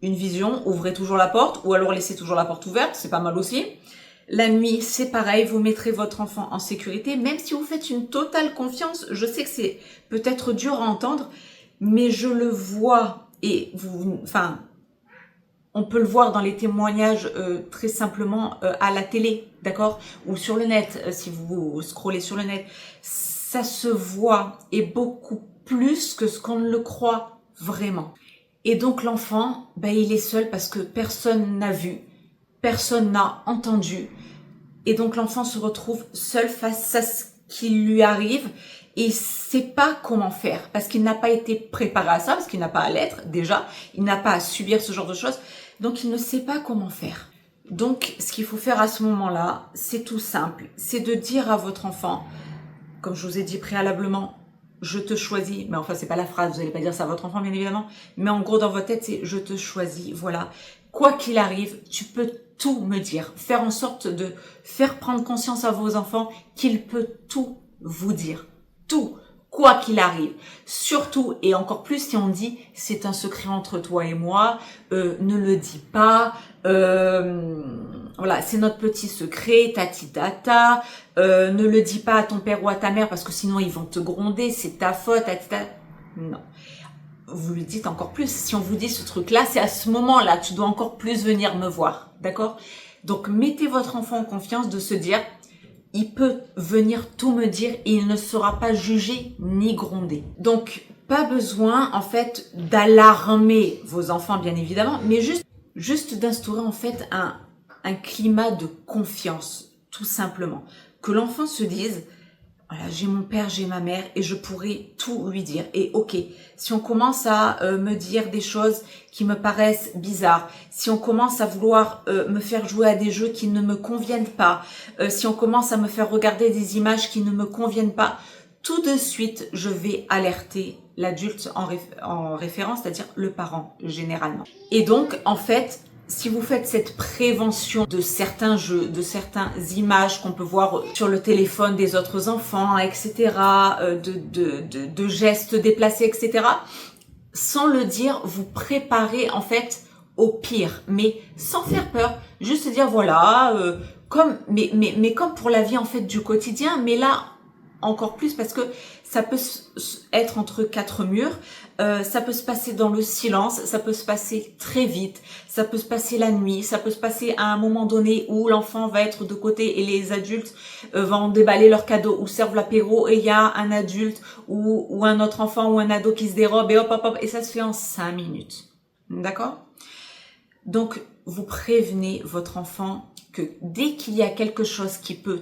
vision, ouvrez toujours la porte ou alors laissez toujours la porte ouverte, c'est pas mal aussi. La nuit, c'est pareil, vous mettrez votre enfant en sécurité, même si vous faites une totale confiance. Je sais que c'est peut-être dur à entendre, mais je le vois et on peut le voir dans les témoignages très simplement à la télé, d'accord? Ou sur le net, si vous scrollez sur le net. Ça se voit et beaucoup plus que ce qu'on ne le croit vraiment. Et donc l'enfant, il est seul parce que personne n'a vu, personne n'a entendu. Et donc l'enfant se retrouve seul face à ce qui lui arrive et il sait pas comment faire parce qu'il n'a pas été préparé à ça, parce qu'il n'a pas à l'être déjà, il n'a pas à subir ce genre de choses, donc il ne sait pas comment faire. Donc ce qu'il faut faire à ce moment-là, c'est tout simple, c'est de dire à votre enfant, comme je vous ai dit préalablement, je te choisis, mais enfin c'est pas la phrase, vous n'allez pas dire ça à votre enfant bien évidemment, mais en gros dans votre tête c'est je te choisis, voilà. Quoi qu'il arrive, tu peux tout me dire. Faire en sorte de faire prendre conscience à vos enfants qu'il peut tout vous dire. Tout. Quoi qu'il arrive. Surtout, et encore plus si on dit, c'est un secret entre toi et moi, ne le dis pas, voilà, c'est notre petit secret, tati tata, ne le dis pas à ton père ou à ta mère parce que sinon ils vont te gronder, c'est ta faute, tati tata. Non. Vous le dites encore plus. Si on vous dit ce truc-là, c'est à ce moment-là, tu dois encore plus venir me voir. D'accord? Donc, mettez votre enfant en confiance de se dire, il peut venir tout me dire et il ne sera pas jugé ni grondé. Donc, pas besoin, en fait, d'alarmer vos enfants, bien évidemment, mais juste d'instaurer, en fait, un climat de confiance, tout simplement. Que l'enfant se dise, voilà, j'ai mon père, j'ai ma mère et je pourrais tout lui dire. Et ok, si on commence à me dire des choses qui me paraissent bizarres, si on commence à vouloir me faire jouer à des jeux qui ne me conviennent pas, si on commence à me faire regarder des images qui ne me conviennent pas, tout de suite, je vais alerter l'adulte en référence, c'est-à-dire le parent, généralement. Et donc, en fait, si vous faites cette prévention de certains jeux, de certaines images qu'on peut voir sur le téléphone des autres enfants, etc., de gestes déplacés, etc., sans le dire, vous préparez en fait au pire, mais sans faire peur, juste dire voilà, mais comme pour la vie en fait du quotidien, mais là encore plus parce que ça peut être entre quatre murs, ça peut se passer dans le silence, ça peut se passer très vite, ça peut se passer la nuit, ça peut se passer à un moment donné où l'enfant va être de côté et les adultes vont déballer leurs cadeaux ou servent l'apéro et il y a un adulte ou un autre enfant ou un ado qui se dérobe et hop hop hop et ça se fait en 5 minutes. D'accord? Donc vous prévenez votre enfant que dès qu'il y a quelque chose qui peut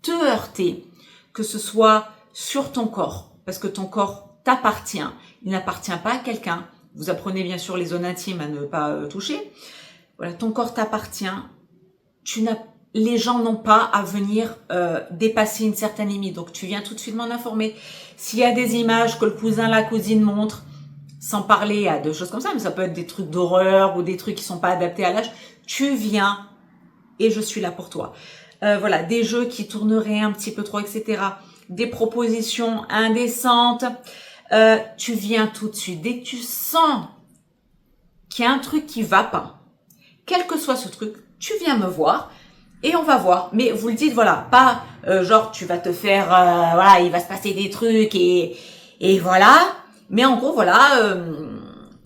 te heurter, que ce soit sur ton corps, parce que ton corps t'appartient, il n'appartient pas à quelqu'un. Vous apprenez bien sûr les zones intimes à ne pas toucher. Voilà, ton corps t'appartient. Les gens n'ont pas à venir dépasser une certaine limite. Donc tu viens tout de suite m'en informer. S'il y a des images que le cousin, la cousine montre, sans parler à de choses comme ça, mais ça peut être des trucs d'horreur ou des trucs qui sont pas adaptés à l'âge, tu viens et je suis là pour toi. Voilà, des jeux qui tourneraient un petit peu trop, etc. Des propositions indécentes. Tu viens tout de suite. Dès que tu sens qu'il y a un truc qui va pas, quel que soit ce truc, tu viens me voir et on va voir. Mais vous le dites, voilà, pas genre tu vas te faire, voilà, il va se passer des trucs et voilà. Mais en gros, voilà,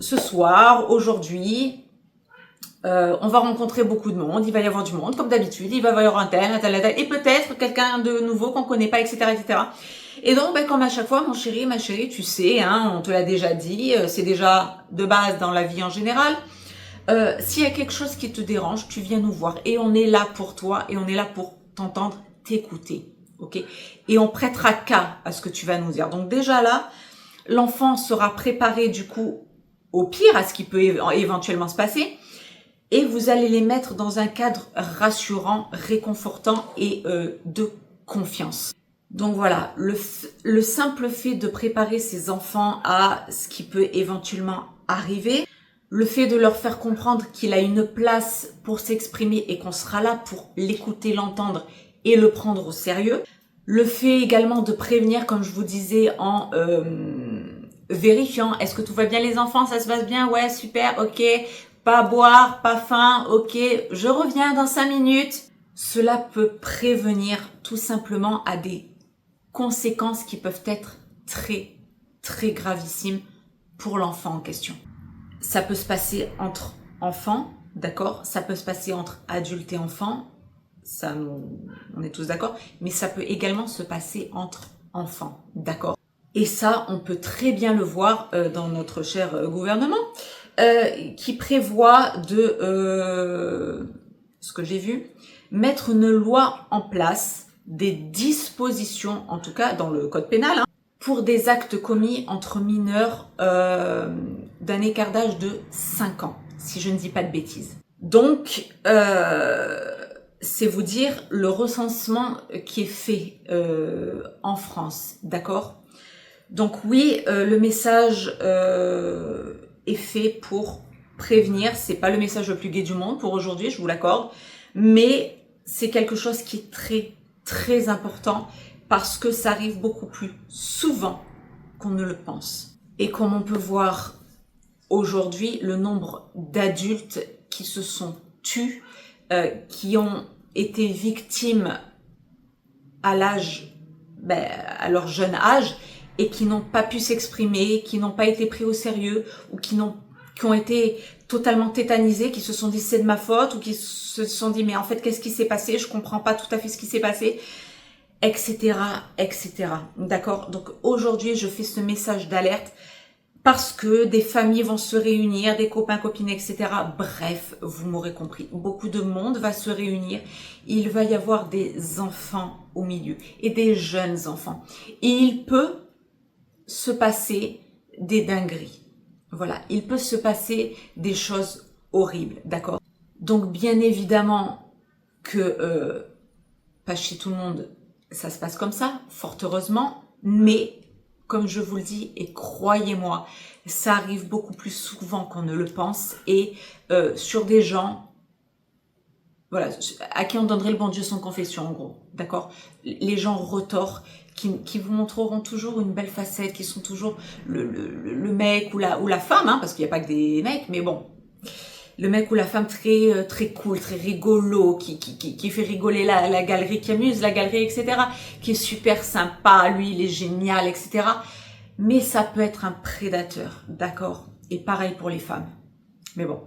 ce soir, aujourd'hui, on va rencontrer beaucoup de monde, il va y avoir du monde, comme d'habitude, il va y avoir un tel, et peut-être quelqu'un de nouveau qu'on connaît pas, etc., etc. Et donc, ben, comme à chaque fois, mon chéri, ma chérie, tu sais, hein, on te l'a déjà dit, c'est déjà de base dans la vie en général. S'il y a quelque chose qui te dérange, tu viens nous voir et on est là pour toi et on est là pour t'entendre, t'écouter, ok? Et on prêtera cas à ce que tu vas nous dire. Donc déjà là, l'enfant sera préparé du coup au pire, à ce qui peut éventuellement se passer, et vous allez les mettre dans un cadre rassurant, réconfortant et de confiance. Donc voilà, le simple fait de préparer ses enfants à ce qui peut éventuellement arriver, le fait de leur faire comprendre qu'il a une place pour s'exprimer et qu'on sera là pour l'écouter, l'entendre et le prendre au sérieux, le fait également de prévenir, comme je vous disais, en vérifiant, est-ce que tout va bien les enfants, ça se passe bien, ouais, super, ok, pas boire, pas faim, ok, je reviens dans 5 minutes. Cela peut prévenir tout simplement à des conséquences qui peuvent être très, très gravissimes pour l'enfant en question. Ça peut se passer entre enfants, d'accord? Ça peut se passer entre adultes et enfants, ça, on est tous d'accord, mais ça peut également se passer entre enfants, d'accord? Et ça, on peut très bien le voir dans notre cher gouvernement, qui prévoit de, ce que j'ai vu, mettre une loi en place, des dispositions, en tout cas dans le code pénal, hein, pour des actes commis entre mineurs d'un écart d'âge de 5 ans, si je ne dis pas de bêtises. Donc, c'est vous dire le recensement qui est fait en France, d'accord? Donc oui, le message est fait pour prévenir. C'est pas le message le plus gai du monde pour aujourd'hui, je vous l'accorde, mais c'est quelque chose qui est très très important parce que ça arrive beaucoup plus souvent qu'on ne le pense. Et comme on peut voir aujourd'hui, le nombre d'adultes qui se sont tus, qui ont été victimes à l'âge, à leur jeune âge, et qui n'ont pas pu s'exprimer, qui n'ont pas été pris au sérieux, ou qui ont été totalement tétanisés, qui se sont dit c'est de ma faute, ou qui se sont dit mais en fait qu'est-ce qui s'est passé, je comprends pas tout à fait ce qui s'est passé, etc., etc. D'accord? Donc aujourd'hui je fais ce message d'alerte parce que des familles vont se réunir, des copains, copines, etc. Bref, vous m'aurez compris, beaucoup de monde va se réunir. Il va y avoir des enfants au milieu et des jeunes enfants. Et il peut se passer des dingueries. Voilà, il peut se passer des choses horribles, d'accord? Donc bien évidemment que pas chez tout le monde, ça se passe comme ça, fort heureusement, mais comme je vous le dis, et croyez-moi, ça arrive beaucoup plus souvent qu'on ne le pense, et sur des gens, voilà, à qui on donnerait le bon Dieu sans confession, en gros, d'accord? Les gens retors, qui vous montreront toujours une belle facette, qui sont toujours le mec ou la femme, hein, parce qu'il n'y a pas que des mecs, mais bon, le mec ou la femme très très cool, très rigolo, qui fait rigoler la galerie, qui amuse la galerie, etc., qui est super sympa, lui il est génial, etc. Mais ça peut être un prédateur, d'accord? Et pareil pour les femmes. Mais bon,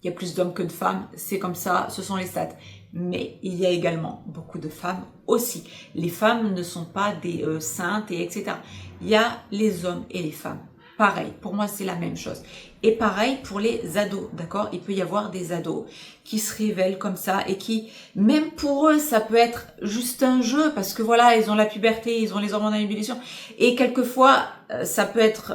il y a plus d'hommes que de femmes, c'est comme ça, ce sont les stats. Mais il y a également beaucoup de femmes aussi. Les femmes ne sont pas des saintes, et etc. Il y a les hommes et les femmes. Pareil, pour moi c'est la même chose. Et pareil pour les ados, d'accord? Il peut y avoir des ados qui se révèlent comme ça et qui, même pour eux, ça peut être juste un jeu parce que voilà, ils ont la puberté, ils ont les hormones en ébullition. Et quelquefois, ça peut être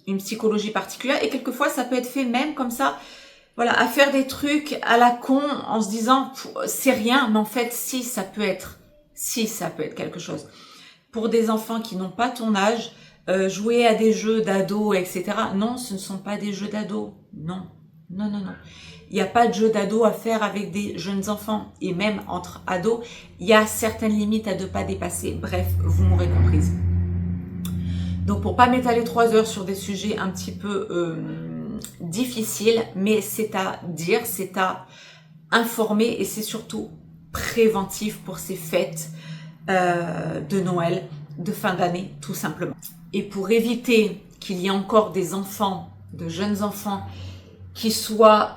une psychologie particulière et quelquefois, ça peut être fait même comme ça, voilà, à faire des trucs à la con en se disant c'est rien, mais en fait, si ça peut être quelque chose. Pour des enfants qui n'ont pas ton âge, jouer à des jeux d'ados, etc. Non, ce ne sont pas des jeux d'ados. Non, non, non, non. Il n'y a pas de jeu d'ados à faire avec des jeunes enfants. Et même entre ados, il y a certaines limites à ne pas dépasser. Bref, vous m'aurez comprise. Donc, pour pas m'étaler 3 heures sur des sujets un petit peu difficiles, mais c'est à dire, c'est à informer et c'est surtout préventif pour ces fêtes de Noël, de fin d'année, tout simplement. Et pour éviter qu'il y ait encore des enfants, de jeunes enfants, qui soient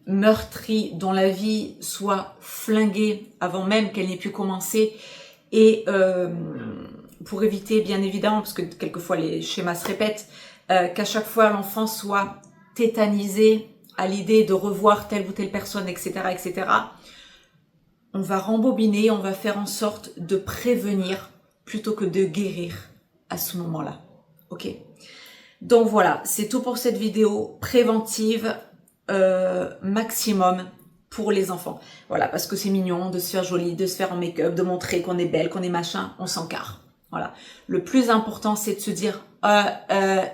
meurtrie, dont la vie soit flinguée avant même qu'elle n'ait pu commencer, et pour éviter bien évidemment, parce que quelquefois les schémas se répètent, qu'à chaque fois l'enfant soit tétanisé à l'idée de revoir telle ou telle personne, etc., etc., on va rembobiner, on va faire en sorte de prévenir plutôt que de guérir à ce moment-là. Ok? Donc voilà, c'est tout pour cette vidéo préventive maximum pour les enfants. Voilà, parce que c'est mignon de se faire jolie, de se faire en make-up, de montrer qu'on est belle, qu'on est machin, on s'en carre. Voilà. Le plus important, c'est de se dire,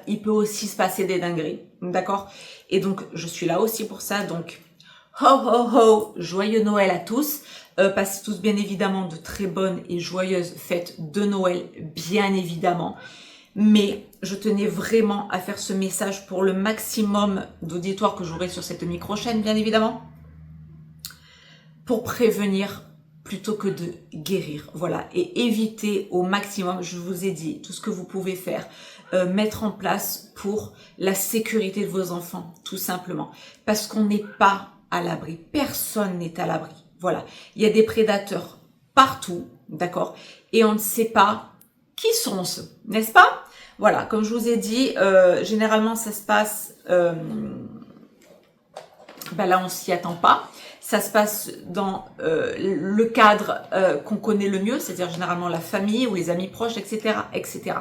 il peut aussi se passer des dingueries. D'accord? Et donc, je suis là aussi pour ça. Donc, ho ho ho, joyeux Noël à tous. Passez tous bien évidemment de très bonnes et joyeuses fêtes de Noël, bien évidemment. Mais je tenais vraiment à faire ce message pour le maximum d'auditoires que j'aurai sur cette micro-chaîne, bien évidemment, pour prévenir plutôt que de guérir. Voilà, et éviter au maximum, je vous ai dit, tout ce que vous pouvez faire, mettre en place pour la sécurité de vos enfants, tout simplement. Parce qu'on n'est pas à l'abri, personne n'est à l'abri. Voilà, il y a des prédateurs partout, d'accord? Et on ne sait pas qui sont-ce, n'est-ce pas? Voilà, comme je vous ai dit, généralement ça se passe, là on s'y attend pas, ça se passe dans le cadre qu'on connaît le mieux, c'est-à-dire généralement la famille ou les amis proches, etc., etc.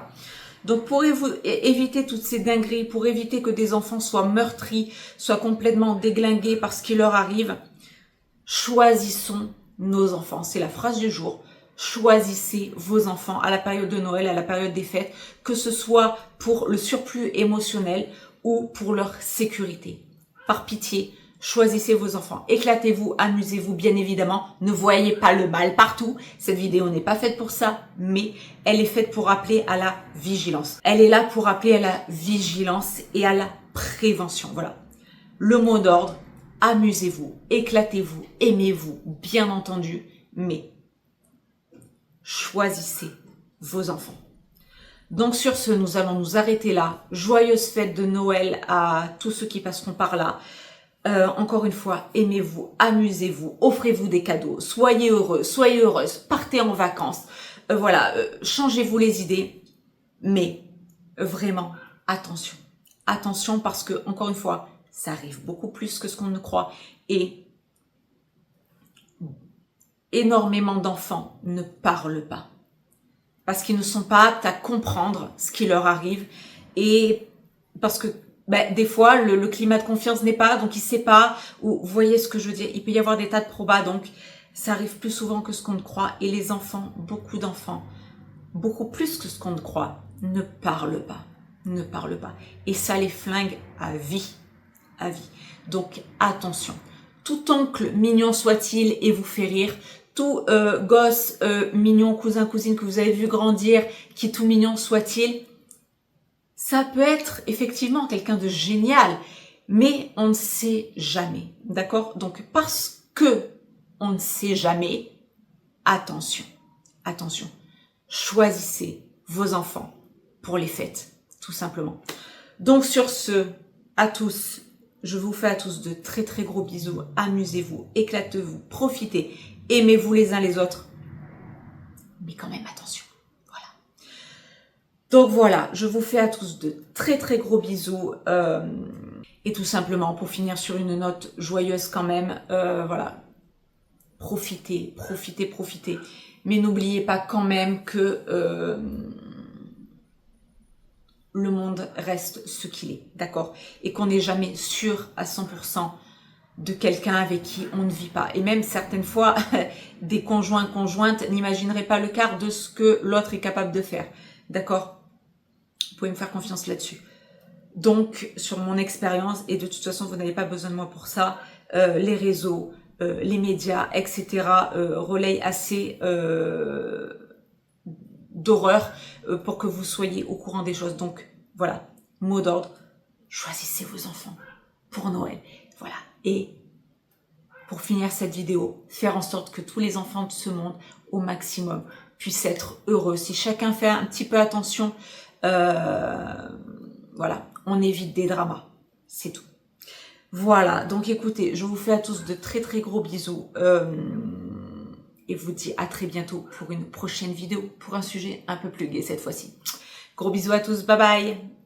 Donc pour éviter toutes ces dingueries, pour éviter que des enfants soient meurtris, soient complètement déglingués par ce qui leur arrive, choisissons nos enfants. C'est la phrase du jour. Choisissez vos enfants à la période de Noël, à la période des fêtes, que ce soit pour le surplus émotionnel ou pour leur sécurité. Par pitié, choisissez vos enfants. Éclatez-vous, amusez-vous, bien évidemment. Ne voyez pas le mal partout. Cette vidéo n'est pas faite pour ça, mais elle est faite pour appeler à la vigilance. Elle est là pour appeler à la vigilance et à la prévention. Voilà. Le mot d'ordre, amusez-vous, éclatez-vous, aimez-vous, bien entendu, mais choisissez vos enfants. Donc sur ce, nous allons nous arrêter là. Joyeuse fête de Noël à tous ceux qui passeront par là. Encore une fois, aimez-vous, amusez-vous, offrez-vous des cadeaux, soyez heureux, soyez heureuse, partez en vacances. Voilà, changez-vous les idées, mais vraiment, attention. Attention parce que, encore une fois, ça arrive beaucoup plus que ce qu'on ne croit. Et énormément d'enfants ne parlent pas. Parce qu'ils ne sont pas aptes à comprendre ce qui leur arrive. Et parce que des fois, le climat de confiance n'est pas, donc il ne sait pas. Ou vous voyez ce que je veux dire, il peut y avoir des tas de probas. Donc ça arrive plus souvent que ce qu'on ne croit. Et les enfants, beaucoup d'enfants, beaucoup plus que ce qu'on ne croit, ne parlent pas. Ne parlent pas. Et ça les flingue à vie. À vie. Donc attention. Tout oncle mignon soit-il et vous fait rire, tout gosse mignon, cousin, cousine que vous avez vu grandir, qui tout mignon soit-il, ça peut être effectivement quelqu'un de génial, mais on ne sait jamais, d'accord? Donc parce que on ne sait jamais, attention, attention, choisissez vos enfants pour les fêtes, tout simplement. Donc sur ce, à tous, je vous fais à tous de très très gros bisous. Amusez-vous, éclatez-vous, profitez, aimez-vous les uns les autres. Mais quand même attention. Voilà. Donc voilà, je vous fais à tous de très très gros bisous. Et tout simplement, pour finir sur une note joyeuse quand même, voilà. Profitez, profitez, profitez. Mais n'oubliez pas quand même que le monde reste ce qu'il est, d'accord? Et qu'on n'est jamais sûr à 100% de quelqu'un avec qui on ne vit pas. Et même certaines fois, des conjoints, conjointes n'imagineraient pas le quart de ce que l'autre est capable de faire, d'accord? Vous pouvez me faire confiance là-dessus. Donc, sur mon expérience, et de toute façon, vous n'avez pas besoin de moi pour ça, les réseaux, les médias, etc., relayent assez d'horreur pour que vous soyez au courant des choses. Donc voilà, mot d'ordre, choisissez vos enfants pour Noël. Voilà, et pour finir cette vidéo, faire en sorte que tous les enfants de ce monde au maximum puissent être heureux. Si chacun fait un petit peu attention, voilà, on évite des dramas, c'est tout. Voilà, donc écoutez, je vous fais à tous de très très gros bisous et vous dis à très bientôt pour une prochaine vidéo, pour un sujet un peu plus gai cette fois-ci. Gros bisous à tous, bye bye!